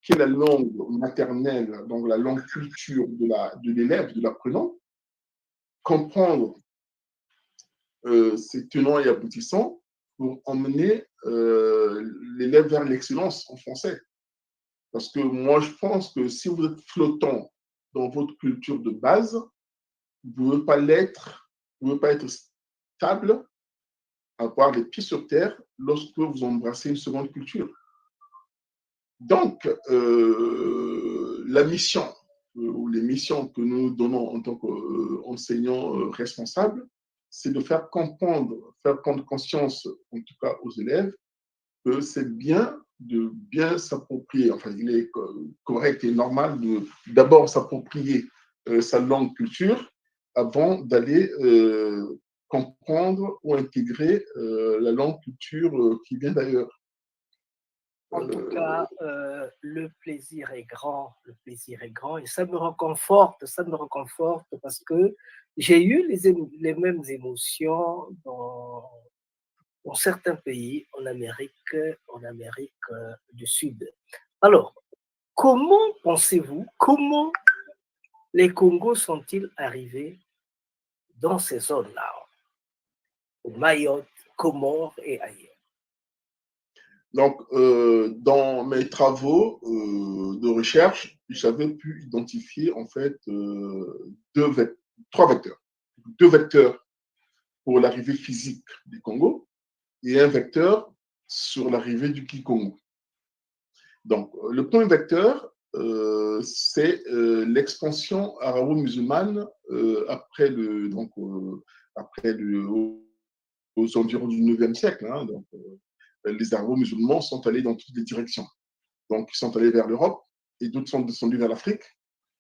qui est la langue maternelle, donc la langue culture de l'élève, de l'apprenant, comprendre ses tenants et aboutissants pour emmener l'élève vers l'excellence en français. Parce que moi, je pense que si vous êtes flottant dans votre culture de base, vous ne pouvez pas l'être, vous ne pouvez pas être stable, avoir les pieds sur terre lorsque vous embrassez une seconde culture. Donc, la mission ou les missions que nous donnons en tant qu'enseignants responsables, c'est de faire prendre conscience, en tout cas aux élèves, que c'est bien de bien s'approprier, enfin, il est correct et normal de d'abord s'approprier sa langue culture avant d'aller comprendre ou intégrer la langue culture qui vient d'ailleurs. En tout cas, le plaisir est grand, et ça me réconforte parce que j'ai eu les mêmes émotions dans certains pays en Amérique du Sud. Alors, comment pensez-vous, comment les Congos sont-ils arrivés dans ces zones-là, au Mayotte, Comores et ailleurs? Donc, dans mes travaux de recherche, j'avais pu identifier en fait trois vecteurs. Deux vecteurs pour l'arrivée physique du Congo et un vecteur sur l'arrivée du Kikongo. Donc, le premier vecteur, c'est l'expansion arabo-musulmane après aux environs du 9e siècle. Hein, donc, les arabo-musulmans sont allés dans toutes les directions. Donc, ils sont allés vers l'Europe et d'autres sont descendus vers l'Afrique,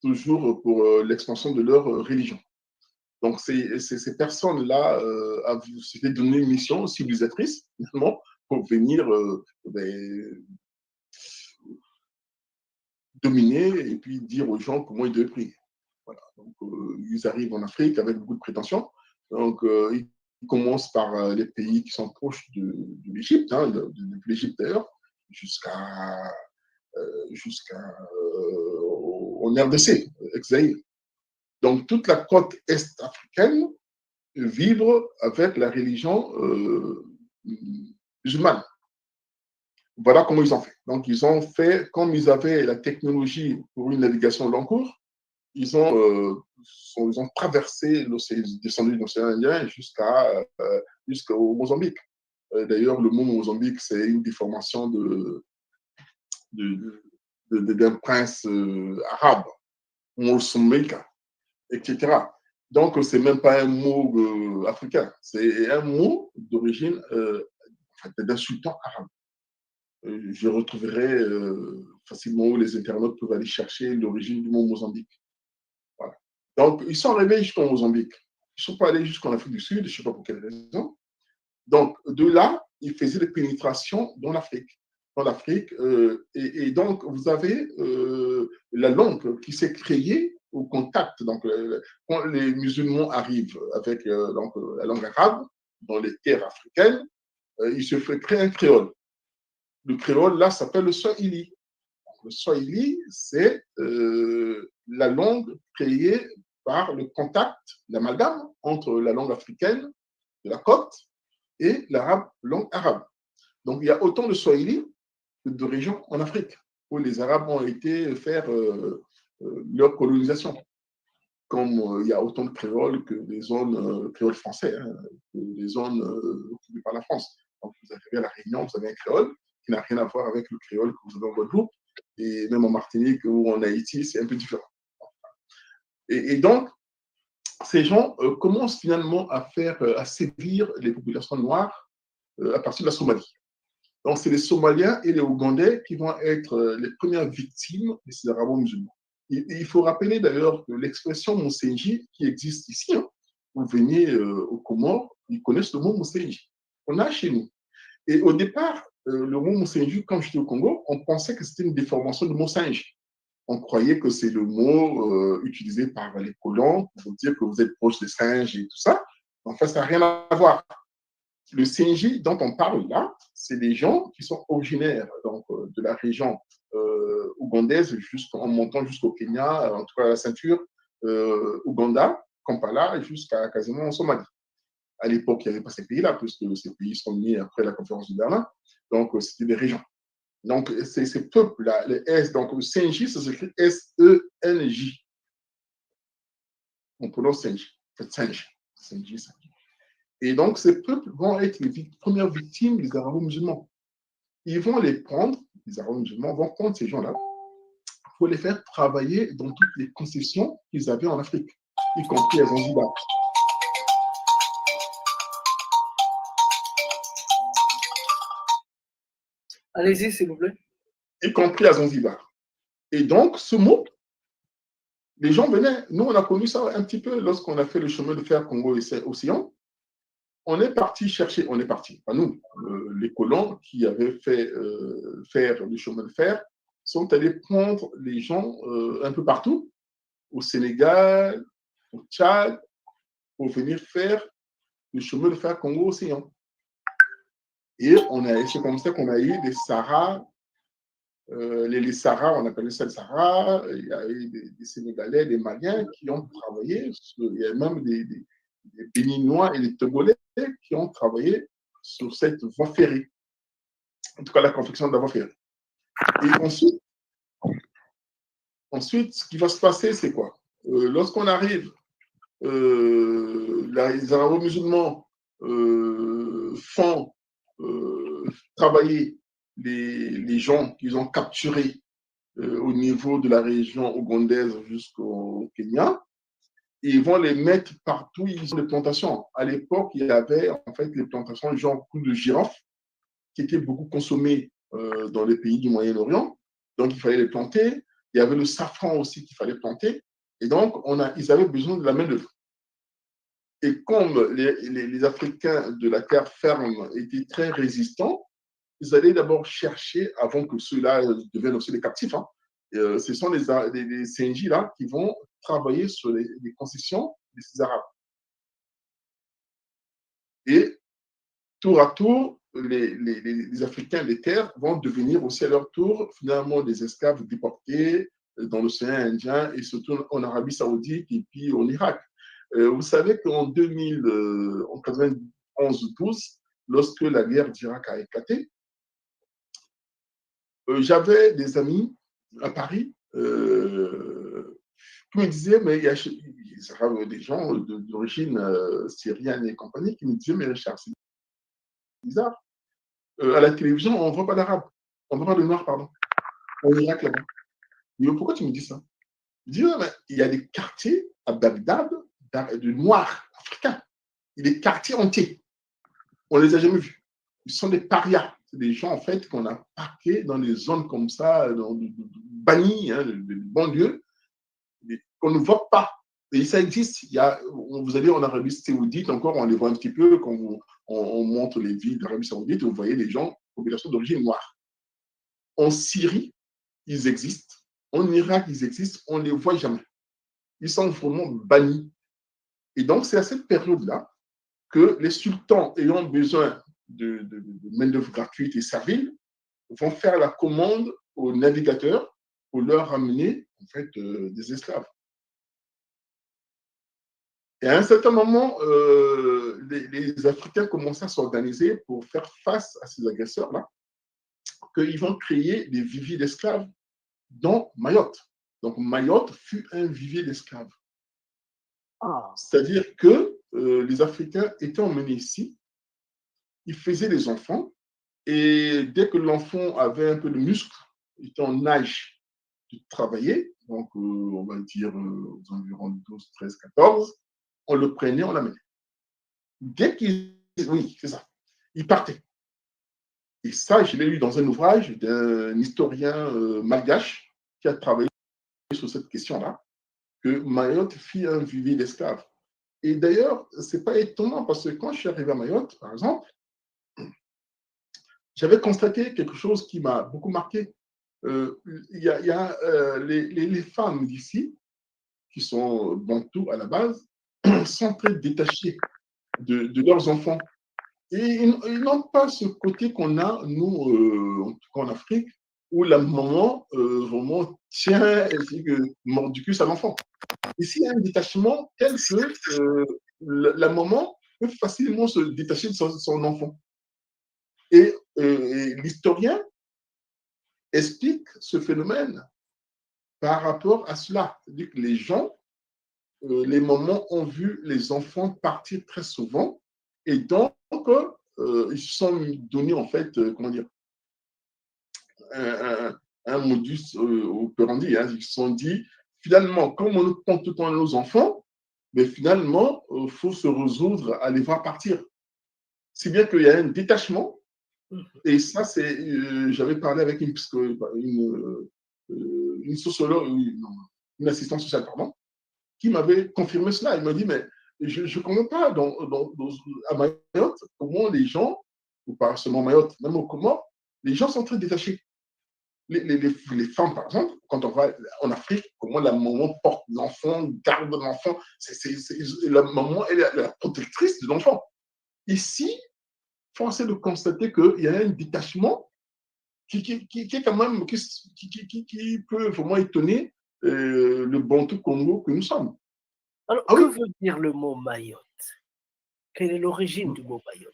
toujours pour l'expansion de leur religion. Donc, ces personnes-là s'étaient donné une mission civilisatrice, finalement, pour venir dominer et puis dire aux gens comment ils devaient prier. Voilà. Donc, ils arrivent en Afrique avec beaucoup de prétentions. Donc, ils commencent par les pays qui sont proches de l'Égypte, hein, de l'Égypte d'ailleurs, jusqu'en RDC, ex-Zaïre. Donc, toute la côte est-africaine vibre avec la religion musulmane. Voilà comment ils ont fait. Donc, ils ont fait, comme ils avaient la technologie pour une navigation long cours, ils ont traversé l'océan, descendu de l'océan Indien jusqu'au Mozambique. D'ailleurs, le mot Mozambique, c'est une déformation d'un prince arabe, Mozambique, etc. Donc, ce n'est même pas un mot africain, c'est un mot d'origine d'un sultan arabe. Je retrouverai facilement où les internautes peuvent aller chercher l'origine du mot Mozambique. Voilà. Donc, ils sont arrivés jusqu'au Mozambique. Ils ne sont pas allés jusqu'en Afrique du Sud, je ne sais pas pour quelle raison. Donc, de là, ils faisaient des pénétrations dans l'Afrique. Et donc, vous avez la langue qui s'est créée au contact. Donc, quand les musulmans arrivent avec la langue arabe dans les terres africaines, il se fait créer un créole. Le créole, là, s'appelle le swahili. Le swahili, c'est la langue créée par le contact, l'amalgame entre la langue africaine de la côte et l'arabe, langue arabe. Donc, il y a autant de swahili que de régions en Afrique où les Arabes ont été faire leur colonisation. Comme il y a autant de créoles que des zones créoles français, hein, que des zones occupées par la France. Donc, vous arrivez à La Réunion, vous avez un créole qui n'a rien à voir avec le créole que vous avez en Guadeloupe, et même en Martinique ou en Haïti, c'est un peu différent. Et donc, ces gens commencent finalement à sévir les populations noires à partir de la Somalie. Donc, c'est les Somaliens et les Ougandais qui vont être les premières victimes de ces Arabo-musulmans. Il faut rappeler d'ailleurs que l'expression Moussenji qui existe ici, hein, vous venez aux Comores, ils connaissent le mot Moussenji. On a chez nous. Et au départ, le mot Moussenji, quand j'étais au Congo, on pensait que c'était une déformation du mot singe. On croyait que c'est le mot utilisé par les colons pour dire que vous êtes proche des singes et tout ça. En fait, ça n'a rien à voir. Le Senji dont on parle là, c'est des gens qui sont originaires donc, de la région ougandaise en montant jusqu'au Kenya, en tout cas la ceinture Ouganda, Kampala, jusqu'à quasiment en Somalie. À l'époque, il n'y avait pas ces pays-là, puisque ces pays sont nés après la conférence de Berlin. Donc, c'était des régions. Donc, ces peuples-là, les S, donc le Senji, ça s'écrit S-E-N-J. On prononce Senji. En fait, Senji. Senji, Senji. Et donc, ces peuples vont être les premières victimes des arabo-musulmans. Ils vont les prendre, les arabo-musulmans vont prendre ces gens-là pour les faire travailler dans toutes les concessions qu'ils avaient en Afrique, y compris à Zanzibar. Allez-y, s'il vous plaît. Y compris à Zanzibar. Et donc, ce mot, les gens venaient, nous on a connu ça un petit peu lorsqu'on a fait le chemin de fer Congo-Océan. On est parti chercher, pas nous, les colons qui avaient fait faire le chemin de fer sont allés prendre les gens un peu partout, au Sénégal, au Tchad, pour venir faire le chemin de fer Congo-Océan. Et c'est comme ça qu'on a eu des Sahara, les Sahara, on appelle ça le Sahara, il y a eu des Sénégalais, des Maliens qui ont travaillé, il y a même des Béninois et des Togolais qui ont travaillé sur cette voie ferrée, en tout cas la confection de la voie ferrée. Et ensuite, ce qui va se passer, c'est quoi? Lorsqu'on arrive, les arabo-musulmans font travailler les gens qu'ils ont capturés au niveau de la région ougandaise jusqu'au Kenya. Ils vont les mettre partout, ils ont des plantations. À l'époque, il y avait en fait les plantations genre clous de girofle qui étaient beaucoup consommées dans les pays du Moyen-Orient. Donc, il fallait les planter. Il y avait le safran aussi qu'il fallait planter. Et donc, ils avaient besoin de la main-d'œuvre. Et comme les Africains de la terre ferme étaient très résistants, ils allaient d'abord chercher, avant que ceux-là deviennent aussi des captifs, hein, ce sont les CNJ là qui vont travailler sur les concessions de ces Arabes. Et tour à tour, les Africains des terres vont devenir aussi à leur tour finalement des esclaves déportés dans l'océan Indien et surtout en Arabie Saoudite et puis en Irak. Vous savez qu'en 91-12, lorsque la guerre d'Irak a éclaté, j'avais des amis à Paris qui me disaient, mais il y a des gens d'origine syrienne et compagnie qui me disaient, mais Richard, c'est bizarre. À la télévision, on ne voit pas d'arabe, on ne voit pas de noir, pardon, en Irak là-bas. Mais pourquoi tu me dis ça? Je dis, ouais, mais il y a des quartiers à Bagdad de noirs africains. Il y a des quartiers entiers. On ne les a jamais vus. Ils sont des parias. C'est des gens, en fait, qu'on a parqués dans des zones comme ça, bannies, hein, de banlieues, qu'on ne voit pas. Et ça existe. Vous allez en Arabie Saoudite, encore, on les voit un petit peu quand on montre les villes d'Arabie Saoudite, vous voyez des gens, population d'origine noire. En Syrie, ils existent. En Irak, ils existent. On ne les voit jamais. Ils sont vraiment bannis. Et donc, c'est à cette période-là que les sultans ayant besoin de main-d'œuvre gratuite et servile vont faire la commande aux navigateurs pour leur ramener en fait des esclaves. Et à un certain moment, les Africains commencent à s'organiser pour faire face à ces agresseurs-là, qu'ils vont créer des viviers d'esclaves dans Mayotte. Donc Mayotte fut un vivier d'esclaves. C'est-à-dire que les Africains étaient emmenés ici, ils faisaient des enfants, et dès que l'enfant avait un peu de muscle, il était en âge de travailler, donc on va dire aux environs 12, 13, 14, on le prenait, on l'amenait. Dès qu'il... Oui, c'est ça. Il partait. Et ça, je l'ai lu dans un ouvrage d'un historien malgache qui a travaillé sur cette question-là, que Mayotte fut un vivier d'esclaves. Et d'ailleurs, ce n'est pas étonnant parce que quand je suis arrivé à Mayotte, par exemple, j'avais constaté quelque chose qui m'a beaucoup marqué. Il y a les femmes d'ici, qui sont bantoues à la base, sont très détachées de leurs enfants. Et ils n'ont pas ce côté qu'on a, nous, en tout cas en Afrique, où la maman vraiment tient mordicus à l'enfant. Ici, il y a un détachement tel que la maman peut facilement se détacher de son enfant. Et l'historien explique ce phénomène par rapport à cela. C'est-à-dire que les gens, les mamans ont vu les enfants partir très souvent et donc ils se sont donnés en fait, comment dire, un modus operandi. Hein. Ils se sont dit, finalement, comme on nous prend tout le temps nos enfants, mais finalement, il faut se résoudre à les voir partir. Si bien qu'il y a un détachement, et ça, c'est, j'avais parlé avec une sociologue, une assistante sociale, pardon, qui m'avait confirmé cela. Il m'a dit, mais je ne comprends pas à Mayotte comment les gens, ou pas seulement Mayotte, même au Comores, les gens sont très détachés. Les femmes, par exemple, quand on va en Afrique, comment la maman porte l'enfant, garde l'enfant, la maman est la protectrice de l'enfant. Ici, force est de constater qu'il y a un détachement qui est quand même, qui peut vraiment étonner le Bantou Congo que nous sommes. Alors, que veut dire le mot Mayotte? Quelle est l'origine du mot Mayotte?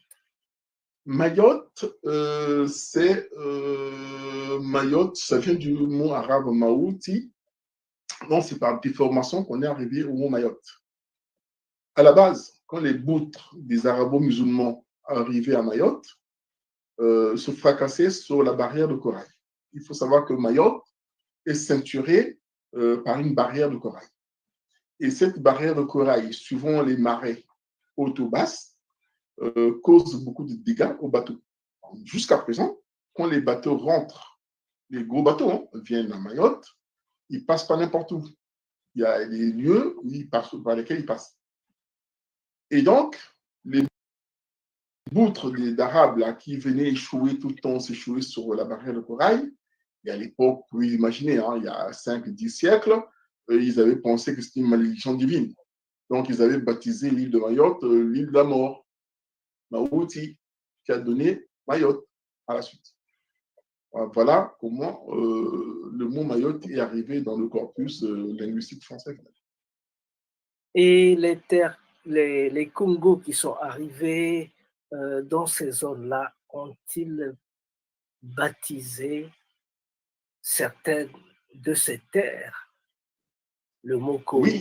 Mayotte, Mayotte, ça vient du mot arabe Maouti. Donc, c'est par déformation qu'on est arrivé au mot Mayotte. À la base, quand les boutres des arabo-musulmans arrivaient à Mayotte, se fracassaient sur la barrière de corail. Il faut savoir que Mayotte est ceinturée par une barrière de corail. Et cette barrière de corail, suivant les marées hautes ou basses, cause beaucoup de dégâts aux bateaux. Jusqu'à présent, quand les bateaux rentrent, les gros bateaux viennent à Mayotte, ils ne passent pas n'importe où. Il y a des lieux par lesquels ils passent. Et donc, les boutres d'Arabes qui venaient échouer tout le temps, s'échouer sur la barrière de corail, et à l'époque, vous pouvez imaginer, il y a 5-10 siècles, ils avaient pensé que c'était une malédiction divine. Donc, ils avaient baptisé l'île de Mayotte l'île de la mort, Maouti, qui a donné Mayotte à la suite. Voilà comment le mot Mayotte est arrivé dans le corpus linguistique français. Et les terres, les Congos qui sont arrivés dans ces zones-là, ont-ils baptisé certaines de ces terres le mot Congo? Oui.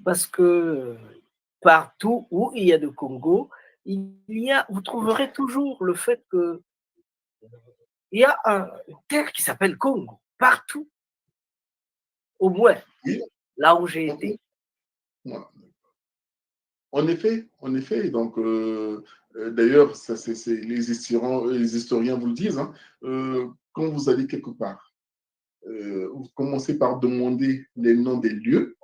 Parce que partout où il y a de Congo, vous trouverez toujours le fait que il y a une terre qui s'appelle Congo, partout. Au moins, oui. Là où j'ai été. Voilà. En effet, donc d'ailleurs, les historiens vous le disent, quand vous allez quelque part, vous commencez par demander les noms des lieux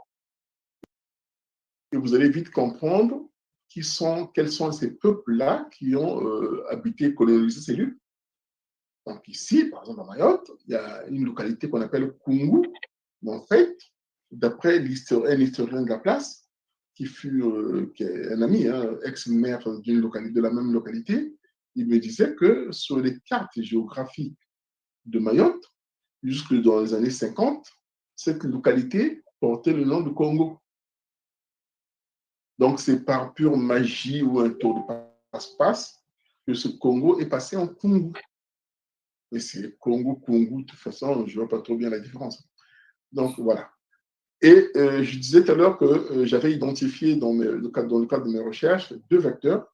et vous allez vite comprendre quels sont ces peuples-là qui ont habité et colonisé ces lieux. Donc ici, par exemple à Mayotte, il y a une localité qu'on appelle Kungu, mais en fait, d'après un historien de la place, qui est un ami, ex-maire de la même localité, il me disait que sur les cartes géographiques de Mayotte, jusque dans les années 50, cette localité portait le nom de Congo. Donc, c'est par pure magie ou un tour de passe-passe que ce Congo est passé en Kungu. Et c'est Congo, de toute façon, je ne vois pas trop bien la différence. Donc, voilà. Et je disais tout à l'heure que j'avais identifié dans le cadre de mes recherches 2 vecteurs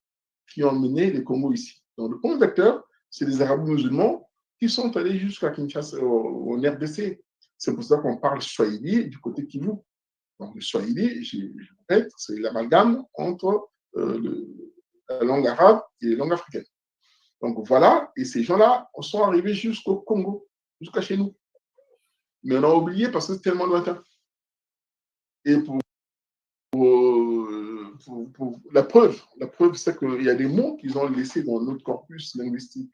qui ont mené les Congos ici. Donc, le premier vecteur, c'est les Arabo-musulmans qui sont allés jusqu'à Kinshasa, au RDC. C'est pour ça qu'on parle Swahili du côté Kivu. Donc, le Swahili, je répète, c'est l'amalgame entre la langue arabe et les langues africaines. Donc, voilà, et ces gens-là sont arrivés jusqu'au Congo, jusqu'à chez nous. Mais on a oublié parce que c'est tellement lointain. Et pour la preuve c'est qu'il y a des mots qu'ils ont laissés dans notre corpus linguistique.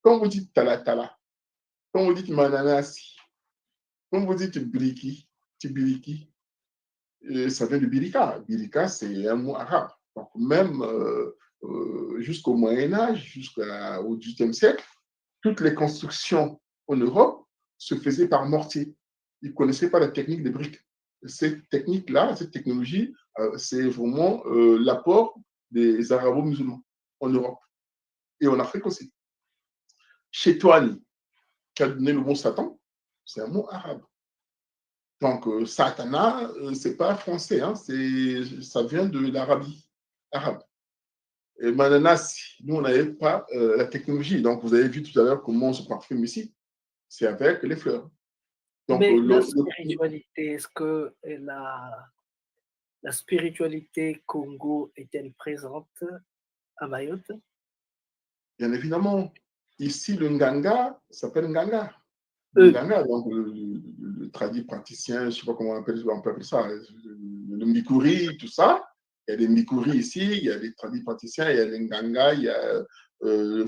Quand vous dites tala, quand vous dites mananasi, quand vous dites tibiriki, ça vient de birika. Birika, c'est un mot arabe. Donc, même jusqu'au Moyen-Âge, jusqu'au XVIIIe siècle, toutes les constructions en Europe se faisaient par mortier. Ils ne connaissaient pas la technique des briques. Cette technique-là, cette technologie, c'est vraiment l'apport des arabo-musulmans en Europe et en Afrique aussi. Chétoine, qui a donné le mot Satan, c'est un mot arabe. Donc, Satana, ce n'est pas français, hein, ça vient de l'Arabie arabe. Et Mananas, nous, on n'avait pas la technologie. Donc, vous avez vu tout à l'heure comment on se parfume ici. C'est avec les fleurs. Donc, Mais la spiritualité, est-ce que la spiritualité Congo est-elle présente à Mayotte? Bien évidemment. Ici, le Nganga s'appelle Nganga. Le Nganga, donc le tradit praticien, je ne sais pas comment on peut appeler ça, le Mikuri, tout ça. Il y a des Mikuri ici, il y a des tradis praticiens, il y a les Nganga, il y a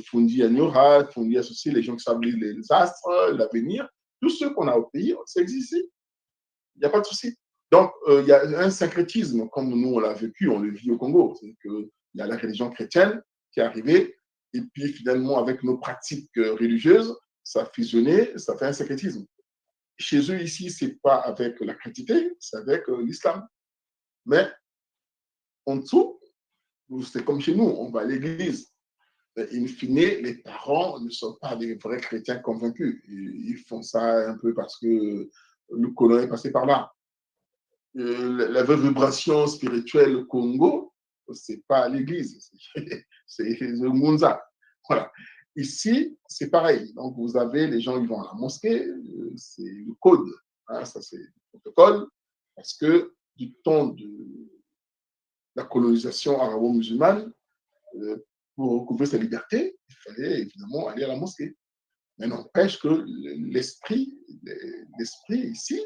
Fundi Anyora, Fundi associé, les gens qui savent les astres, l'avenir. Tout ce qu'on a au pays, ça existe ici. Il n'y a pas de souci. Donc, il y a un syncrétisme, comme nous, on l'a vécu, on le vit au Congo. C'est qu'il y a la religion chrétienne qui est arrivée, et puis finalement, avec nos pratiques religieuses, ça a fusionné, ça fait un syncrétisme. Chez eux, ici, ce n'est pas avec la chrétienté, c'est avec l'islam. Mais en dessous, c'est comme chez nous, on va à l'église. In fine, les parents ne sont pas des vrais chrétiens convaincus. Ils font ça un peu parce que le colon est passé par là. La vraie vibration spirituelle au Congo, c'est pas l'église, c'est le Munza. Voilà. Ici, c'est pareil. Donc, vous avez les gens qui vont à la mosquée, c'est le code. Hein, ça, c'est le protocole. Parce que du temps de la colonisation arabo-musulmane, pour recouvrer sa liberté, il fallait évidemment aller à la mosquée. Mais n'empêche que l'esprit ici,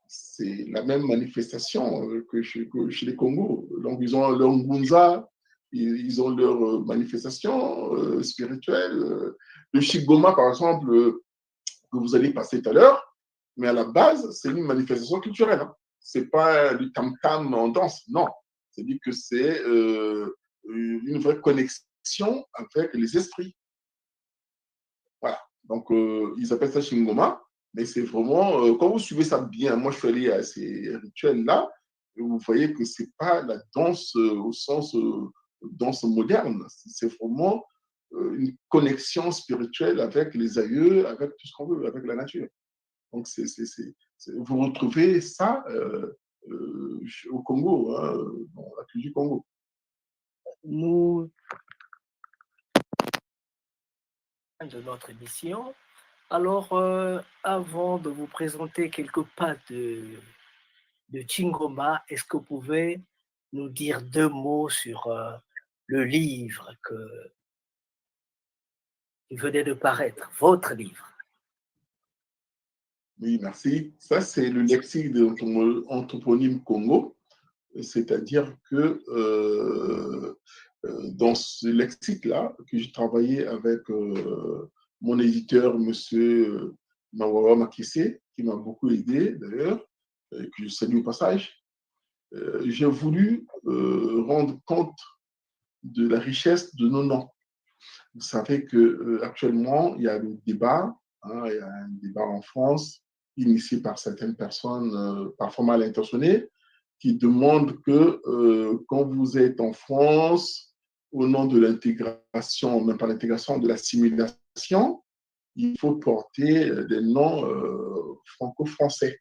c'est la même manifestation que chez les Congos. Donc, ils ont leur Ngunza, ils ont leur manifestation spirituelle. Le Shigoma, par exemple, que vous allez passer tout à l'heure, mais à la base, c'est une manifestation culturelle. Hein. Ce n'est pas du tam-tam en danse, non. C'est-à-dire que c'est une vraie connexion avec les esprits. Voilà. Donc, ils appellent ça Shingoma, mais c'est vraiment, quand vous suivez ça bien, moi je suis allé à ces rituels-là, vous voyez que ce n'est pas la danse au sens danse moderne, c'est vraiment une connexion spirituelle avec les aïeux, avec tout ce qu'on veut, avec la nature. Donc, vous retrouvez ça au Congo, hein, dans la culture du Congo. Nous, de notre émission. Alors, avant de vous présenter quelques pas de Chingoma, est-ce que vous pouvez nous dire 2 mots sur le livre qui venait de paraître, votre livre? Oui, merci. Ça, c'est le lexique de l'anthroponyme Congo, c'est-à-dire que dans ce lexique-là, que j'ai travaillé avec mon éditeur, monsieur Mawawa Makissé, qui m'a beaucoup aidé d'ailleurs, que je salue au passage, j'ai voulu rendre compte de la richesse de nos noms. Vous savez qu'actuellement, il y a le débat, hein, il y a un débat en France, initié par certaines personnes, parfois mal intentionnées, qui demandent que quand vous êtes en France, au nom de l'intégration, même pas l'intégration, de l'assimilation, il faut porter des noms franco-français.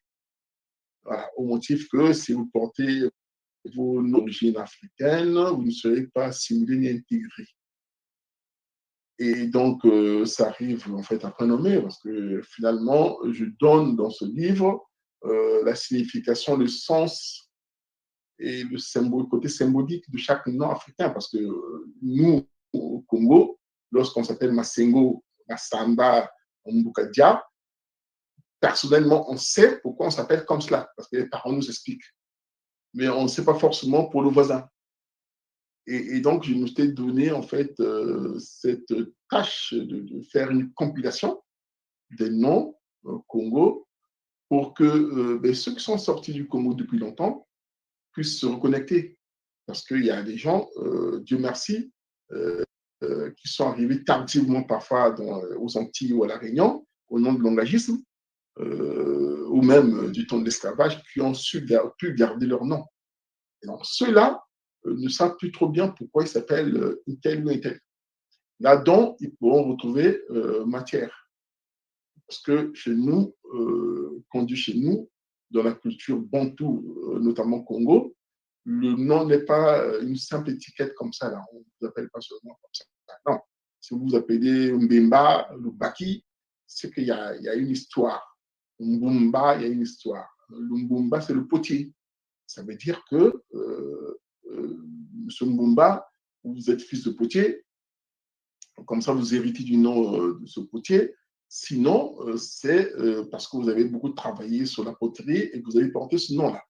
Voilà, au motif que si vous portez vos noms d'origine africaine, vous ne serez pas assimilé ni intégré. Et donc, ça arrive en fait à prénommer parce que finalement, je donne dans ce livre la signification, le sens et le côté symbolique de chaque nom africain. Parce que nous, au Congo, lorsqu'on s'appelle Masengo, Massamba, Mbukadia, personnellement, on sait pourquoi on s'appelle comme cela, parce que les parents nous expliquent. Mais on ne sait pas forcément pour le voisin. Et donc, je me suis donné, en fait, cette tâche de faire une compilation des noms Congo pour que ceux qui sont sortis du Congo depuis longtemps puissent se reconnecter. Parce qu'il y a des gens, Dieu merci, qui sont arrivés tardivement parfois aux Antilles ou à La Réunion, au nom de l'engagisme, ou même du temps de l'esclavage, qui ont pu garder leur nom. Et donc, ceux-là ne savent plus trop bien pourquoi ils s'appellent tel ou tel. Là-dedans, ils pourront retrouver matière. Parce que chez nous, qu'on dit chez nous, dans la culture bantou, notamment Congo, le nom n'est pas une simple étiquette comme ça. Là. On ne vous appelle pas seulement comme ça. Non. Si vous vous appelez Mbemba, Lubaki, c'est qu'il y a une histoire. Mbumba, il y a une histoire. Le Mbumba, c'est le potier. Ça veut dire que Monsieur Mbumba, vous êtes fils de potier, comme ça vous héritez du nom de ce potier. Sinon, c'est parce que vous avez beaucoup travaillé sur la poterie et que vous avez porté ce nom-là,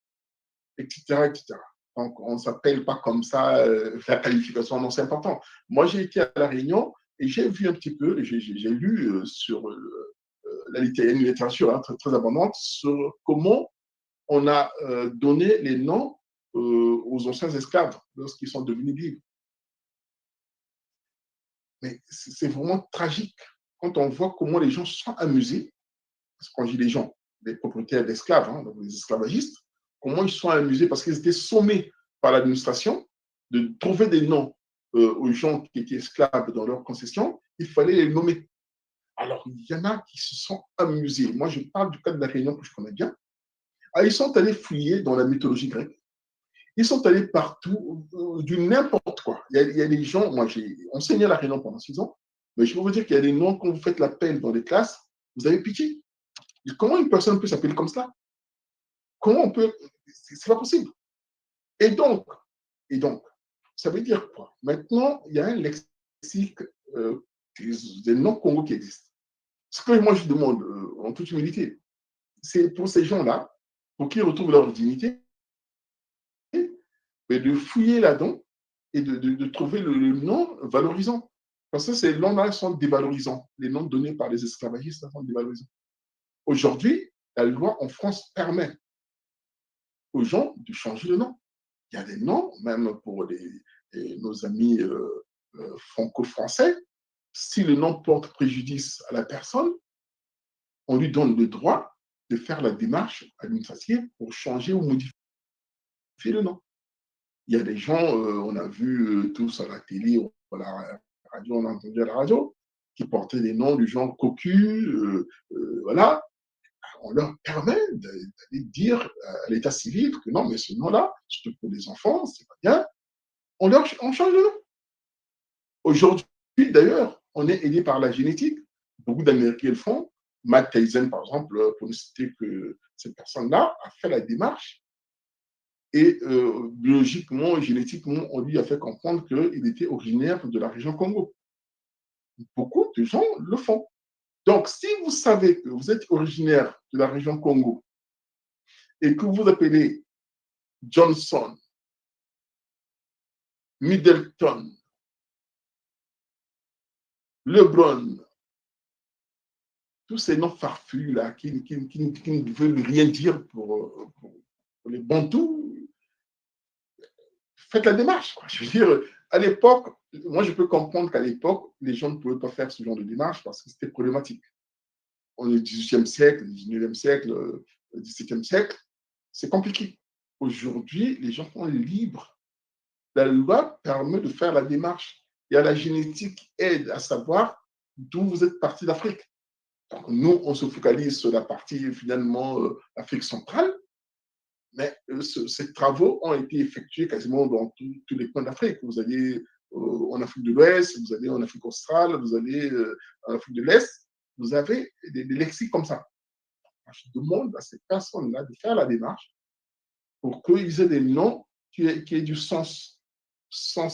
etc., etc. Donc, on ne s'appelle pas comme ça, la qualification, non, c'est important. Moi, j'ai été à La Réunion et j'ai vu un petit peu, j'ai lu sur la littérature très, très abondante sur comment on a donné les noms aux anciens esclaves lorsqu'ils sont devenus libres. Mais c'est vraiment tragique quand on voit comment les gens sont amusés, parce que quand je dis les gens, les propriétaires d'esclaves, hein, donc les esclavagistes, comment ils sont amusés parce qu'ils étaient sommés par l'administration de trouver des noms aux gens qui étaient esclaves dans leurs concessions, il fallait les nommer. Alors, il y en a qui se sont amusés. Moi, je parle du cas de La Réunion que je connais bien. Ah, ils sont allés fouiller dans la mythologie grecque. Ils sont allés partout, du n'importe quoi. Il y a des gens, moi j'ai enseigné à La Réunion pendant 6 ans, mais je peux vous dire qu'il y a des noms, quand vous faites l'appel dans les classes, vous avez pitié. Comment une personne peut s'appeler comme ça? Comment on peut. C'est pas possible. Et donc, ça veut dire quoi? Maintenant, il y a un lexique des noms Congo qui existent. Ce que moi je demande, en toute humilité, c'est pour ces gens-là, pour qu'ils retrouvent leur dignité, mais de fouiller là-dedans et de trouver le nom valorisant. Parce que ces noms-là sont dévalorisants. Les noms donnés par les esclavagistes sont dévalorisants. Aujourd'hui, la loi en France permet aux gens de changer de nom. Il y a des noms, même pour nos amis franco-français, si le nom porte préjudice à la personne, on lui donne le droit de faire la démarche administrative pour changer ou modifier le nom. Il y a des gens, on a vu tous à la télé, à la radio, on a entendu à la radio, qui portaient des noms du genre cocu, voilà. On leur permet d'aller dire à l'état civil que non, mais ce nom-là, surtout pour les enfants, c'est pas bien. On change de nom. Aujourd'hui, d'ailleurs, on est aidé par la génétique. Beaucoup d'Américains le font. Matt Tyson, par exemple, pour ne citer que cette personne-là, a fait la démarche. Et biologiquement et génétiquement, on lui a fait comprendre qu'il était originaire de la région Congo. Beaucoup de gens le font. Donc, si vous savez que vous êtes originaire de la région Congo et que vous appelez Johnson, Middleton, LeBron, tous ces noms farfelus là qui ne veulent rien dire pour les Bantous, faites la démarche. Quoi. Je veux dire, à l'époque, moi je peux comprendre qu'à l'époque, les gens ne pouvaient pas faire ce genre de démarche parce que c'était problématique. On est au XVIIIe siècle, le XIXe siècle, le XVIIe siècle, c'est compliqué. Aujourd'hui, les gens sont libres. La loi permet de faire la démarche. Et la génétique qui aide à savoir d'où vous êtes parti d'Afrique. Donc, nous, on se focalise sur la partie, finalement, Afrique centrale, mais ces travaux ont été effectués quasiment dans tous les coins d'Afrique. Vous allez en Afrique de l'Ouest, vous allez en Afrique australe, vous allez en Afrique de l'Est, vous avez des lexiques comme ça. Je demande à ces personnes-là de faire la démarche pour qu'ils aient des noms qui aient du sens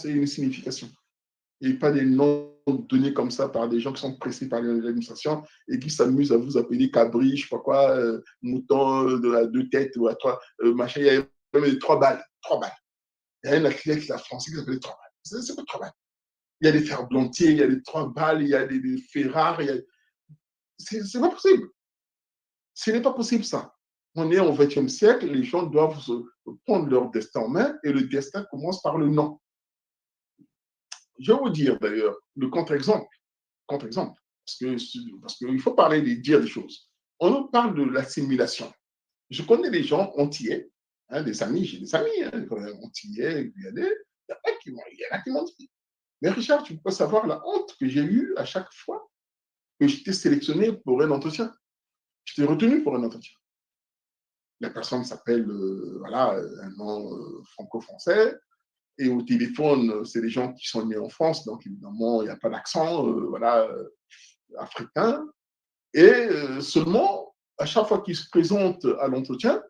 et une signification, et pas des noms donnés comme ça par des gens qui sont pressés par l'administration et qui s'amusent à vous appeler cabri, je sais pas quoi, mouton de la 2 têtes ou à 3, machin. Il y a même des 3 balles. 3 balles. Il y a un athlète là, français qui s'appelle 3 balles. C'est pas 3 balles. Il y a des ferblantiers, il y a des 3 balles, il y a des Ferrari. C'est pas possible. Ce n'est pas possible ça. On est au XXe siècle, les gens doivent prendre leur destin en main et le destin commence par le nom. Je vais vous dire d'ailleurs le contre-exemple. Contre-exemple. Parce qu'il faut parler dire des choses. On nous parle de l'assimilation. Je connais des gens antillais, des amis, j'ai des amis antillais, il y en a qui m'ont dit. Mais Richard, tu peux savoir la honte que j'ai eue à chaque fois que j'étais sélectionné pour un entretien. J'étais retenu pour un entretien. La personne s'appelle, un nom franco-français. Et au téléphone, c'est des gens qui sont nés en France, donc évidemment, il n'y a pas d'accent africain. Et seulement, à chaque fois qu'ils se présentent à l'entretien,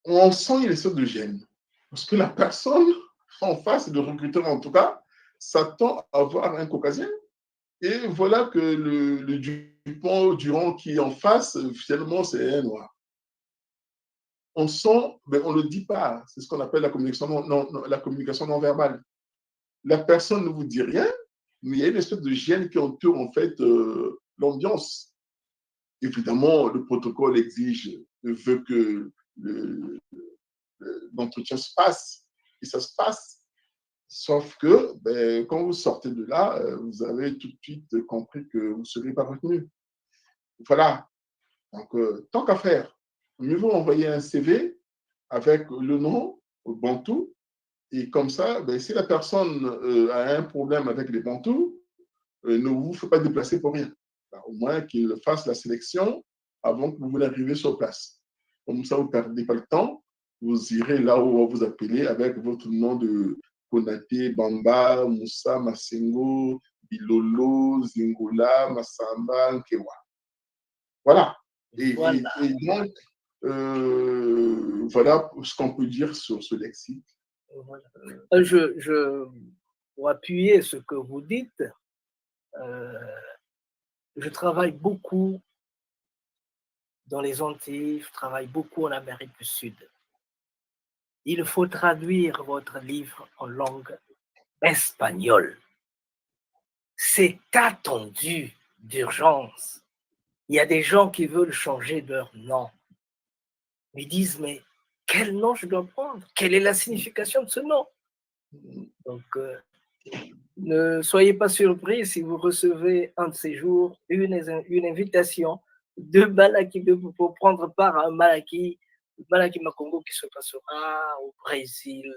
on sent une sorte de gêne. Parce que la personne en face, le recruteur en tout cas, s'attend à avoir un caucasien. Et voilà que le Dupont-Durand qui est en face, finalement, c'est un noir. On sent, mais on ne le dit pas. C'est ce qu'on appelle la communication non verbale. La personne ne vous dit rien, mais il y a une espèce de gêne qui entoure en fait l'ambiance. Évidemment, le protocole veut que l'entretien se passe, et ça se passe. Sauf que quand vous sortez de là, vous avez tout de suite compris que vous ne serez pas retenu. Voilà. Donc, tant qu'à faire, mieux vaut envoyer un CV avec le nom au Bantou. Et comme ça, si la personne a un problème avec les Bantous, ne vous fait pas déplacer pour rien. Alors, au moins qu'il fasse la sélection avant que vous voulez arriver sur place. Comme ça, vous ne perdez pas le temps. Vous irez là où on va vous appeler avec votre nom de Konaté, Bamba, Moussa, Massengo, Bilolo, Zingola, Massamba, Nkewa. Voilà. Et donc, voilà ce qu'on peut dire sur ce lexique. Voilà. Pour appuyer ce que vous dites, je travaille beaucoup dans les Antilles, je travaille beaucoup en Amérique du Sud. Il faut traduire votre livre en langue espagnole. C'est attendu d'urgence. Il y a des gens qui veulent changer leur nom. Ils disent, mais quel nom je dois prendre? Quelle est la signification de ce nom? Donc, ne soyez pas surpris si vous recevez un de ces jours une invitation de Malaki pour prendre part à un Malaki Makongo qui se passera au Brésil,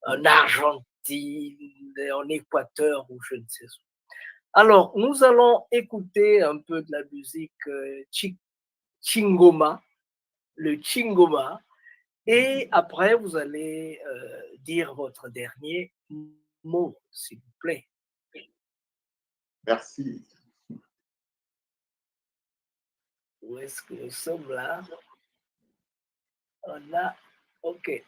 en Argentine, en Équateur ou je ne sais où. Alors, nous allons écouter un peu de la musique Chingoma, le Chingoma, et après, vous allez dire votre dernier mot, s'il vous plaît. Merci. Où est-ce que nous sommes là? On a, ok.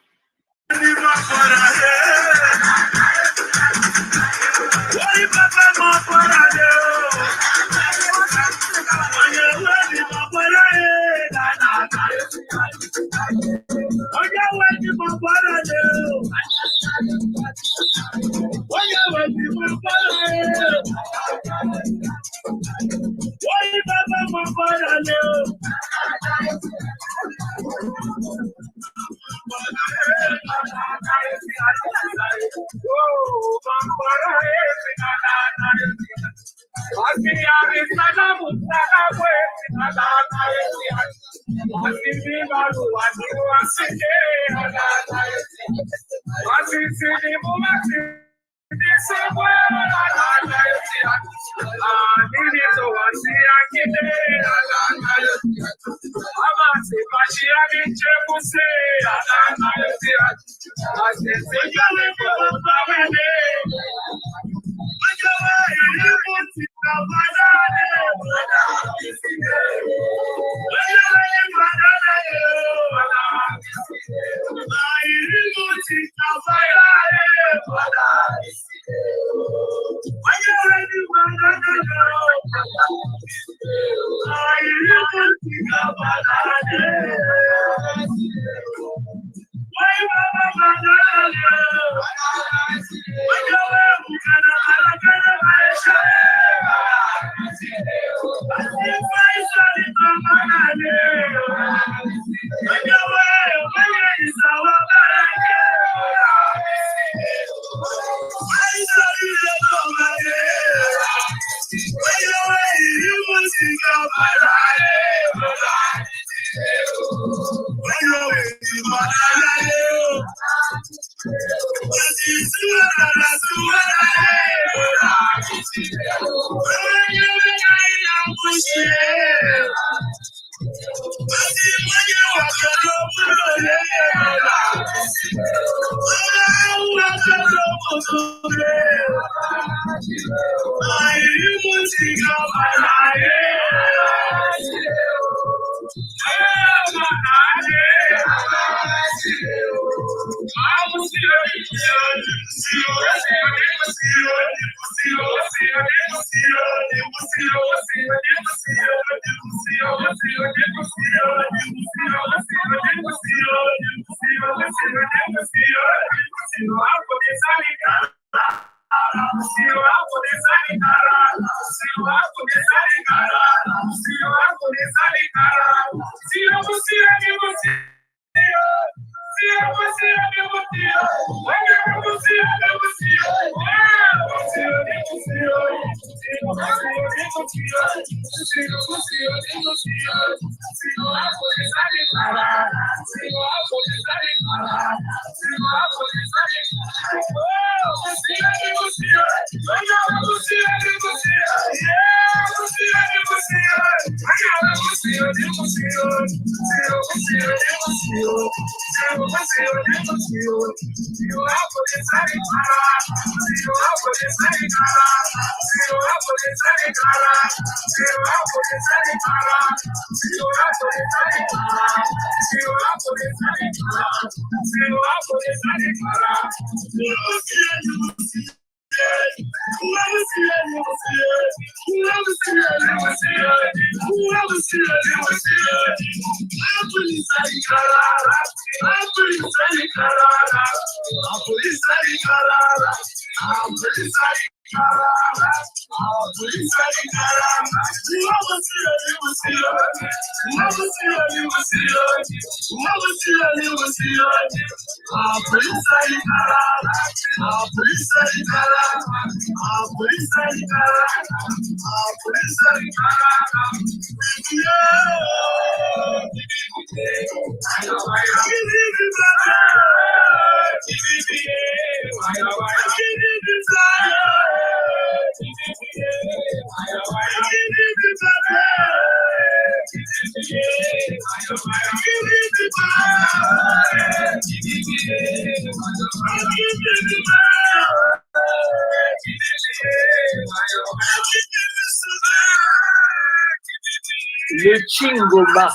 Le Chingoma.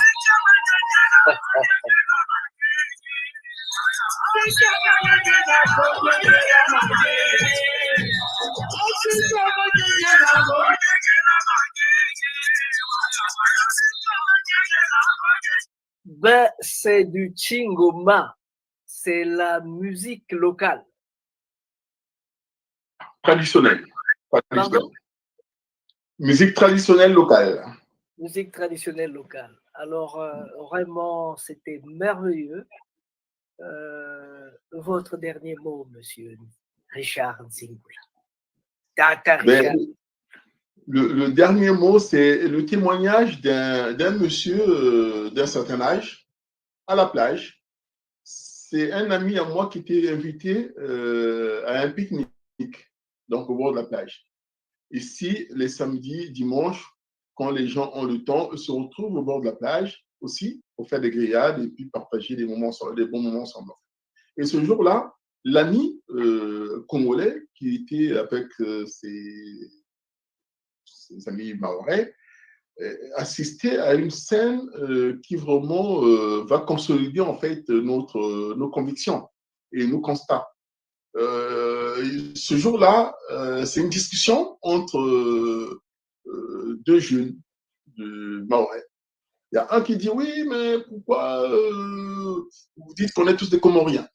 Ben, c'est du Chingoma. C'est la musique locale. Traditionnelle. Pardon? Musique traditionnelle locale. Musique traditionnelle locale. Alors, vraiment, c'était merveilleux. Votre dernier mot, monsieur Richard Nzingula. Ben, le dernier mot, c'est le témoignage d'un monsieur d'un certain âge à la plage. C'est un ami à moi qui était invité à un pique-nique, donc au bord de la plage. Ici, les samedis, dimanches, quand les gens ont le temps, ils se retrouvent au bord de la plage aussi pour faire des grillades et puis partager des bons moments ensemble. Et ce jour-là, l'ami congolais qui était avec ses amis mahorais assistait à une scène qui vraiment va consolider en fait nos convictions et nos constats. Ce jour-là, c'est une discussion entre deux jeunes de Mahorais. Il y a un qui dit oui, mais pourquoi vous dites qu'on est tous des Comoriens?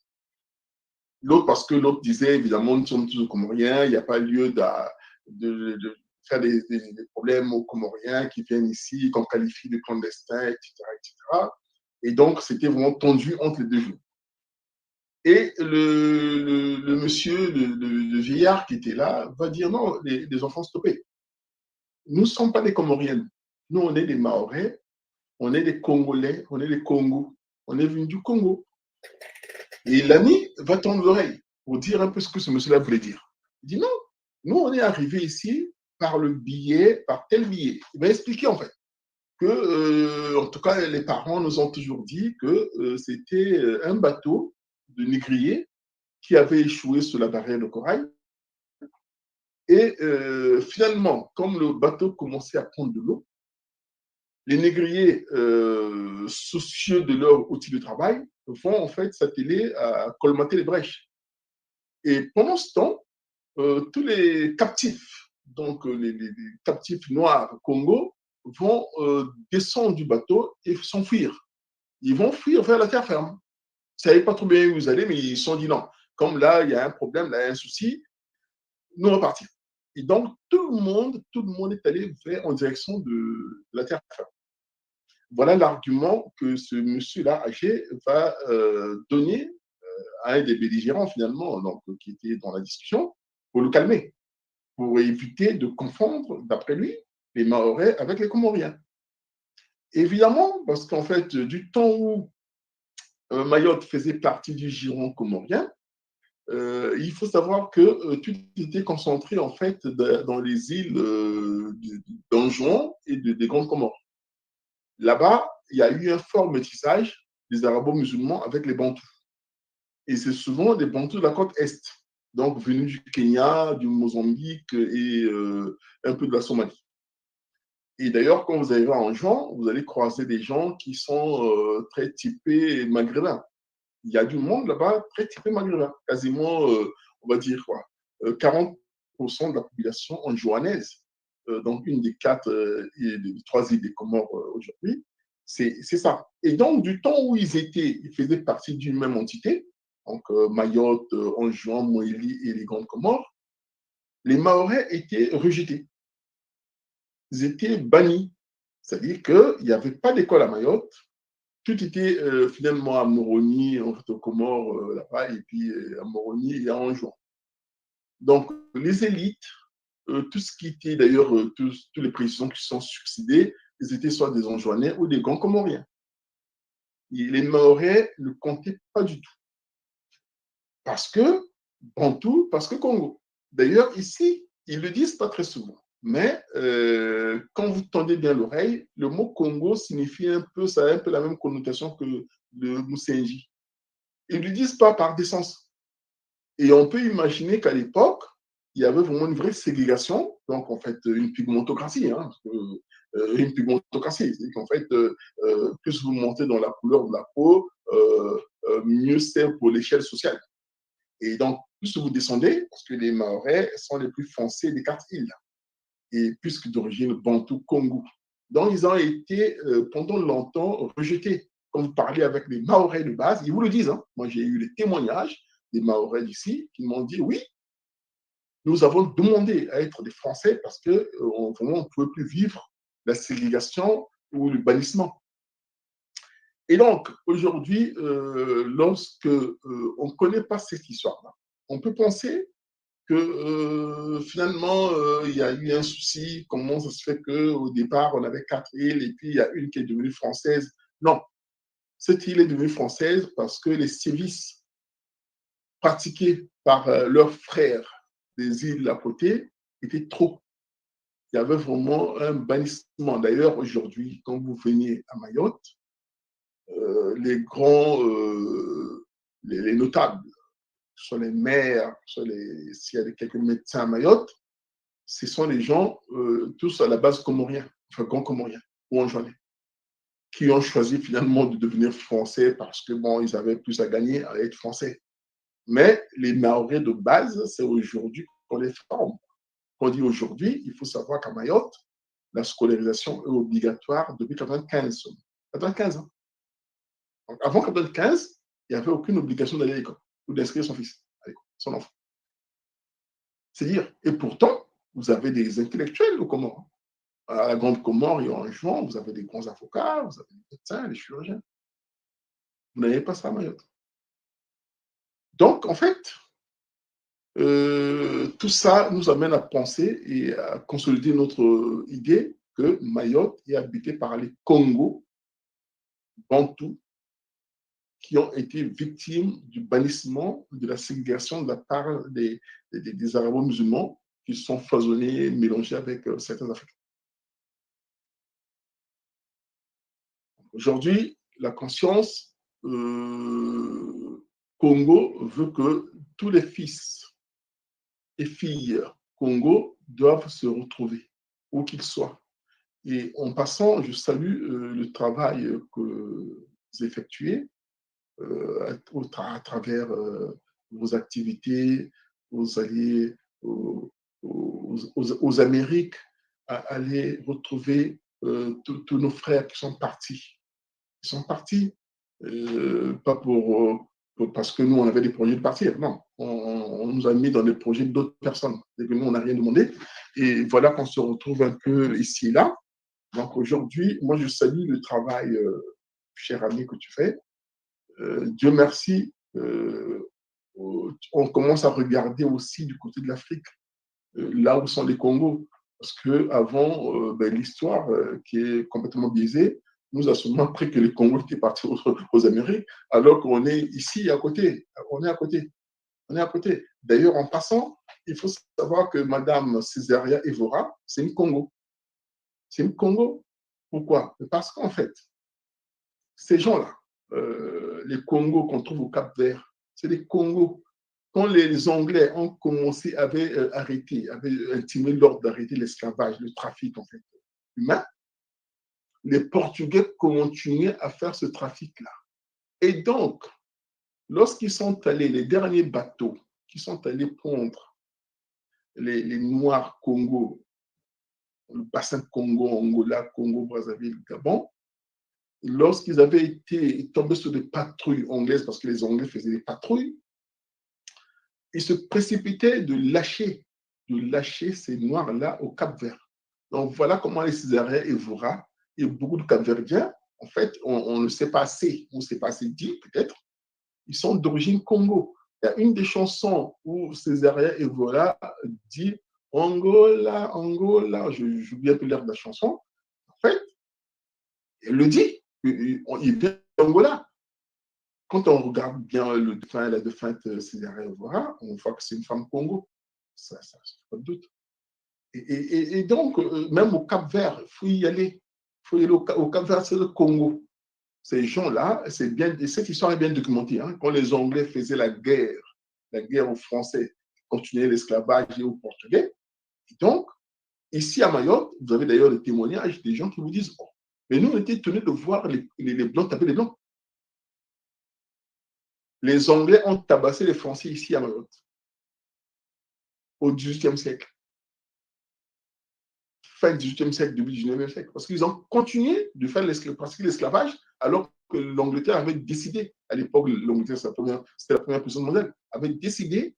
L'autre, parce que l'autre disait évidemment, nous sommes tous des Comoriens, il n'y a pas lieu de faire des problèmes aux Comoriens qui viennent ici, qu'on qualifie de clandestins, etc., etc. Et donc, c'était vraiment tendu entre les deux jeunes. Et le monsieur, le vieillard qui était là, va dire non, les enfants, stoppés. Nous ne sommes pas des Comoriens. Nous, on est des Mahorais, on est des Congolais, on est des Congos. On est venus du Congo. Et l'ami va tendre l'oreille pour dire un peu ce que ce monsieur-là voulait dire. Il dit non, nous, on est arrivés ici par le billet, par tel billet. Il va expliquer en fait que, en tout cas, les parents nous ont toujours dit que c'était un bateau de négriers qui avait échoué sur la barrière de corail. Et finalement, comme le bateau commençait à prendre de l'eau, les négriers, soucieux de leur outil de travail, vont en fait s'atteler à colmater les brèches. Et pendant ce temps, tous les captifs, donc les captifs noirs Congo, vont descendre du bateau et s'enfuir. Ils vont fuir vers la terre ferme. Ils ne savaient pas trop bien où ils allaient, mais ils se sont dit non. Comme là, il y a un problème, là, il y a un souci, nous on va partir. Et donc, tout le monde est allé en direction de la terre ferme. Voilà l'argument que ce monsieur-là, âgé, va donner à un des belligérants, finalement, donc, qui était dans la discussion, pour le calmer, pour éviter de confondre, d'après lui, les Mahorais avec les Comoriens. Évidemment, parce qu'en fait, du temps où Mayotte faisait partie du giron comorien, il faut savoir que tout était concentré en fait dans les îles d'Anjouan et des Grandes Comores. Là-bas, il y a eu un fort métissage des arabo-musulmans avec les Bantous. Et c'est souvent des Bantous de la côte Est, donc venus du Kenya, du Mozambique et un peu de la Somalie. Et d'ailleurs, quand vous arrivez à Anjouan, vous allez croiser des gens qui sont très typés maghrébins. Il y a du monde là-bas très typé maghrébin, quasiment, on va dire quoi, 40% de la population anjouanaise, donc une des trois îles des Comores aujourd'hui, c'est ça. Et donc, du temps où ils faisaient partie d'une même entité, donc Mayotte, Anjouan, Moélie et les Grandes Comores, les Mahorais étaient rejetés. Ils étaient bannis. C'est-à-dire qu'il n'y avait pas d'école à Mayotte. Tout était finalement à Moroni, en fait, aux Comores, là-bas, et puis à Moroni et à Anjouan. Donc, les élites, tout ce qui était d'ailleurs, tous les présidents qui se sont succédés, ils étaient soit des Anjouanais ou des Grands Comoriens. Et les Mahorais ne comptaient pas du tout. Parce que Bantou, parce que Congo. D'ailleurs, ici, ils le disent pas très souvent. Mais quand vous tendez bien l'oreille, le mot Congo signifie ça a un peu la même connotation que le Moussenji. Ils ne le disent pas par décence. Et on peut imaginer qu'à l'époque, il y avait vraiment une vraie ségrégation, donc en fait une pigmentocratie. Une pigmentocratie, c'est qu'en fait, plus vous montez dans la couleur de la peau, mieux c'est pour l'échelle sociale. Et donc, plus vous descendez, parce que les Mahorais sont les plus foncés des 4 îles, et puisque d'origine Bantou Congo. Donc, ils ont été pendant longtemps rejetés. Quand vous parlez avec les Mahorais de base, ils vous le disent. Hein. Moi, j'ai eu les témoignages des Mahorais d'ici qui m'ont dit oui, nous avons demandé à être des Français parce que vraiment, on ne pouvait plus vivre la ségrégation ou le bannissement. Et donc, aujourd'hui, lorsque on ne connaît pas cette histoire-là, on peut penser que finalement, il y a eu un souci. Comment ça se fait qu'au départ, on avait 4 îles et puis il y a une qui est devenue française? Non, cette île est devenue française parce que les sévices pratiqués par leurs frères des îles à côté étaient trop. Il y avait vraiment un bannissement. D'ailleurs, aujourd'hui, quand vous venez à Mayotte, les grands, les notables, soit les maires, s'il y a quelques médecins à Mayotte, ce sont les gens tous à la base comoriens, enfin grands comoriens ou anjouanais, qui ont choisi finalement de devenir français parce que bon, ils avaient plus à gagner à être français. Mais les Mahorais de base, c'est aujourd'hui qu'on les forme. Quand on dit aujourd'hui, il faut savoir qu'à Mayotte, la scolarisation est obligatoire depuis 1995. 1995, hein. Donc, avant 1995, il n'y avait aucune obligation d'aller à l'école ou d'inscrire son fils à l'école, son enfant. C'est dire, et pourtant, vous avez des intellectuels au Comores. À la Grande Comore et en juin, vous avez des grands avocats, vous avez des médecins, des chirurgiens. Vous n'avez pas ça à Mayotte. Donc, en fait, tout ça nous amène à penser et à consolider notre idée que Mayotte est habitée par les Congos, Bantous, qui ont été victimes du bannissement, de la ségrégation de la part des arabo-musulmans qui sont foisonnés, mélangés avec certains Africains. Aujourd'hui, la conscience Congo veut que tous les fils et filles Congo doivent se retrouver, où qu'ils soient. Et en passant, je salue le travail que vous effectuez à travers vos activités, vous allez aux Amériques, à aller retrouver tous nos frères qui sont partis. Ils sont partis, pas parce que nous, on avait des projets de partir. Non, on nous a mis dans des projets d'autres personnes. Et que nous, on n'a rien demandé. Et voilà qu'on se retrouve un peu ici et là. Donc aujourd'hui, moi, je salue le travail, cher ami, que tu fais. Dieu merci, on commence à regarder aussi du côté de l'Afrique, là où sont les Congos. Parce qu'avant, l'histoire qui est complètement biaisée, nous a souvent appris que les Congos étaient partis aux Amériques, alors qu'on est ici à côté. On est à côté. On est à côté. D'ailleurs, en passant, il faut savoir que Madame Césaria Evora, c'est une Congo. C'est une Congo. Pourquoi? Parce qu'en fait, ces gens-là, les Congos qu'on trouve au Cap-Vert, c'est des Congos. Quand les Anglais ont commencé, avaient arrêté, avaient intimé l'ordre d'arrêter l'esclavage, le trafic en fait, humain, les Portugais continuaient à faire ce trafic-là. Et donc, lorsqu'ils sont allés, les derniers bateaux qui sont allés prendre les Noirs Congo, le bassin Congo, Angola, Congo, Brazzaville, Gabon, lorsqu'ils avaient été tombés sur des patrouilles anglaises, parce que les Anglais faisaient des patrouilles, ils se précipitaient de lâcher ces Noirs-là au Cap-Vert. Donc voilà comment les Césariens Evora et beaucoup de Cap-Verdiens, en fait, on ne sait pas assez, on ne sait pas assez dit peut-être, ils sont d'origine Congo. Il y a une des chansons où Césaria Evora dit Angola, Angola, j'oublie un peu l'air de la chanson. En fait, elle le dit, il vient d'Angola. Quand on regarde bien la défunte Césaria Evora, on voit que c'est une femme Congo. Ça pas de doute. Et donc, même au Cap-Vert, il faut y aller. Il faut y aller au Cap-Vert, c'est le Congo. Ces gens-là, cette histoire est bien documentée. Hein. Quand les Anglais faisaient la guerre aux Français, continuaient l'esclavage et aux Portugais. Et donc, ici à Mayotte, vous avez d'ailleurs des témoignages des gens qui vous disent oh, mais nous, on était étonnés de voir les Blancs taper les Blancs. Les Anglais ont tabassé les Français ici à Mayotte, au XVIIIe siècle. Fin du XVIIIe siècle, début du XIXe siècle, parce qu'ils ont continué de faire l'esclavage alors que l'Angleterre avait décidé, à l'époque, l'Angleterre, c'était la première puissance mondiale, avait décidé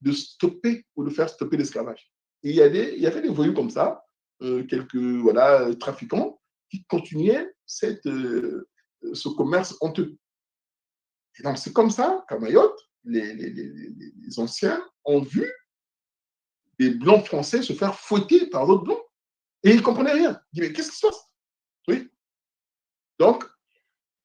de stopper ou de faire stopper l'esclavage. Et il y avait des voyous comme ça, quelques trafiquants, qui continuaient ce commerce honteux. Et donc, c'est comme ça qu'à Mayotte, les anciens ont vu des Blancs français se faire fouetter par d'autres Blancs. Et ils ne comprenaient rien. Ils disaient, mais qu'est-ce qui se passe? Oui. Donc,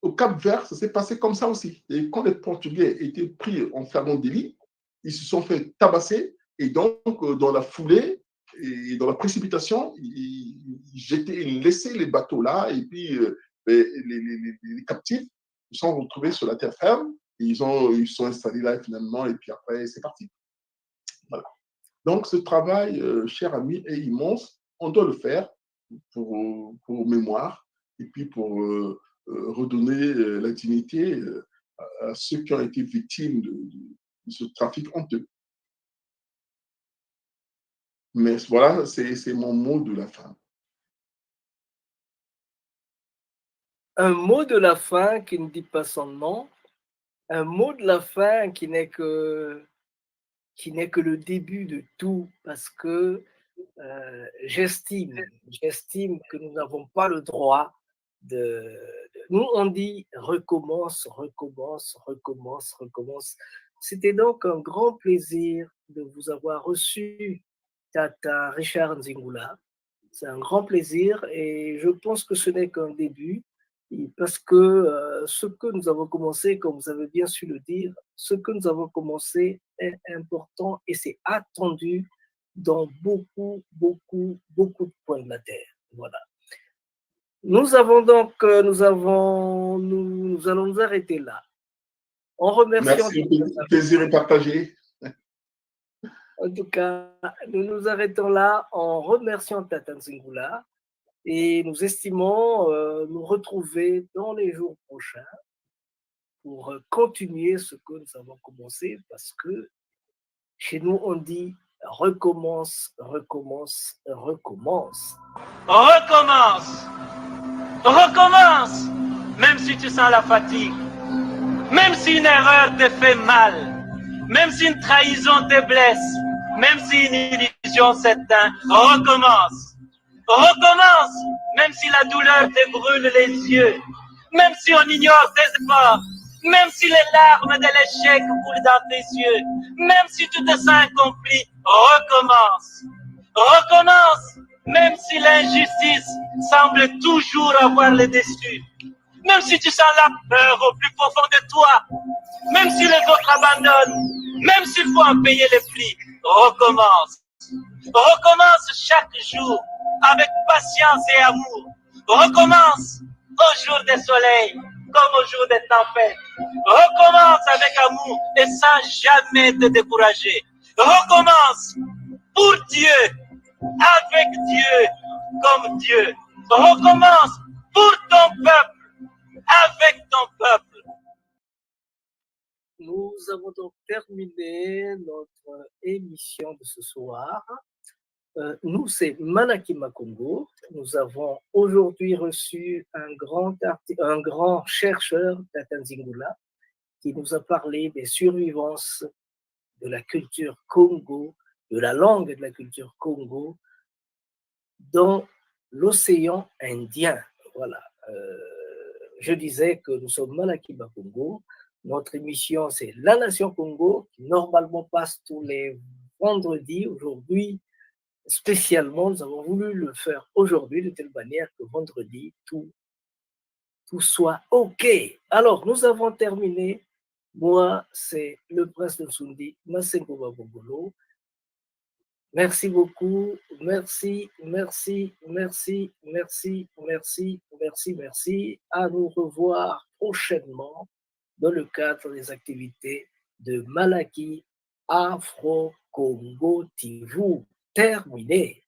au Cap-Vert, ça s'est passé comme ça aussi. Et quand les Portugais étaient pris en flagrant délit, ils se sont fait tabasser. Et donc, dans la foulée et dans la précipitation, ils laissaient les bateaux là. Et puis, les captifs se sont retrouvés sur la terre ferme. Et ils sont installés là finalement. Et puis après, c'est parti. Voilà. Donc, ce travail, cher ami, est immense. On doit le faire pour mémoire et puis pour redonner la dignité à ceux qui ont été victimes de ce trafic honteux. Mais voilà, c'est mon mot de la fin. un mot de la fin qui ne dit pas son nom, un mot de la fin qui n'est que le début de tout, parce que j'estime que nous n'avons pas le droit Nous, on dit recommence, recommence, recommence, recommence. C'était donc un grand plaisir de vous avoir reçu, Tata Richard Nzingula. C'est un grand plaisir et je pense que ce n'est qu'un début parce que ce que nous avons commencé, comme vous avez bien su le dire, ce que nous avons commencé est important et c'est attendu dans beaucoup, beaucoup, beaucoup de points de la Terre. Voilà. Nous allons nous arrêter là. En remerciant. Merci, le plaisir est partagé. En tout cas, nous nous arrêtons là en remerciant Tata Nzingula et nous estimons nous retrouver dans les jours prochains pour continuer ce que nous avons commencé parce que chez nous, on dit recommence, recommence, recommence. Recommence. Recommence. Même si tu sens la fatigue. Même si une erreur te fait mal. Même si une trahison te blesse. Même si une illusion s'éteint. Recommence. Recommence. Même si la douleur te brûle les yeux. Même si on ignore tes efforts. Même si les larmes de l'échec coulent dans tes yeux. Même si tu te sens incompris. Recommence. Recommence. Même si l'injustice semble toujours avoir le dessus. Même si tu sens la peur au plus profond de toi. Même si les autres abandonnent. Même s'il faut en payer les prix. Recommence. Recommence chaque jour avec patience et amour. Recommence au jour des soleils comme au jour des tempêtes. Recommence avec amour et sans jamais te décourager. Recommence pour Dieu, avec Dieu, comme Dieu. Recommence pour ton peuple, avec ton peuple. Nous avons donc terminé notre émission de ce soir. Nous, c'est Manakima Congo. Nous avons aujourd'hui reçu un grand chercheur, Tata Nzingula, qui nous a parlé des survivances de la culture Congo, de la langue de la culture Congo, dans l'océan Indien. Voilà. Je disais que nous sommes Manakima Congo. Notre émission, c'est La Nation Congo, qui normalement passe tous les vendredis. Aujourd'hui, spécialement, nous avons voulu le faire aujourd'hui de telle manière que vendredi, tout soit OK. Alors, nous avons terminé. Moi, c'est le prince de Nsundi, Masengo Babongolo. Merci beaucoup. Merci, merci, merci, merci, merci, merci, merci. À nous revoir prochainement dans le cadre des activités de Malaki Afro-Congo TV. Terminé.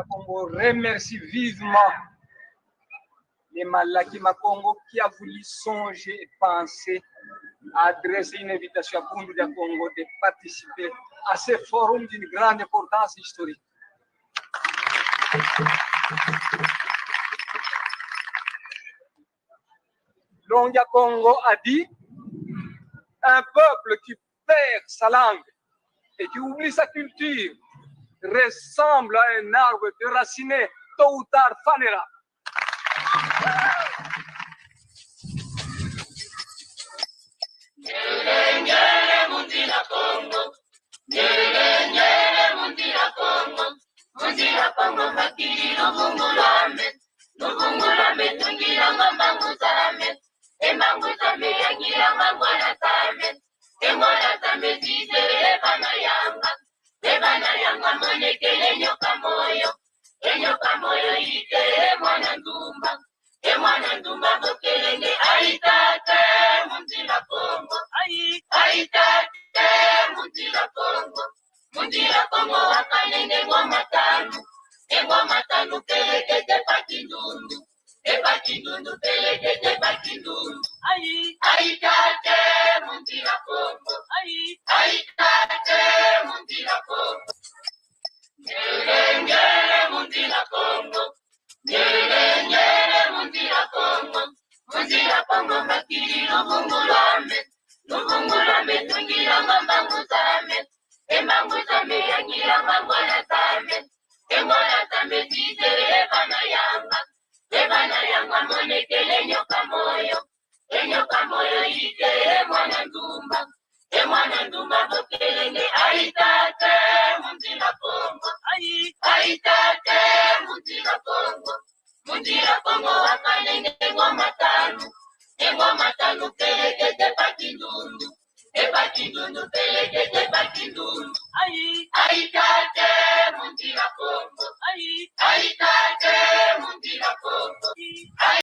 Congo remercie vivement les Malakima Congo qui a voulu songer et penser à adresser une invitation à Bundu Congo de participer à ce forum d'une grande importance historique. Longia Congo a dit un peuple qui perd sa langue et qui oublie sa culture ressemble à un arbre déraciné tôt ou tard fanera.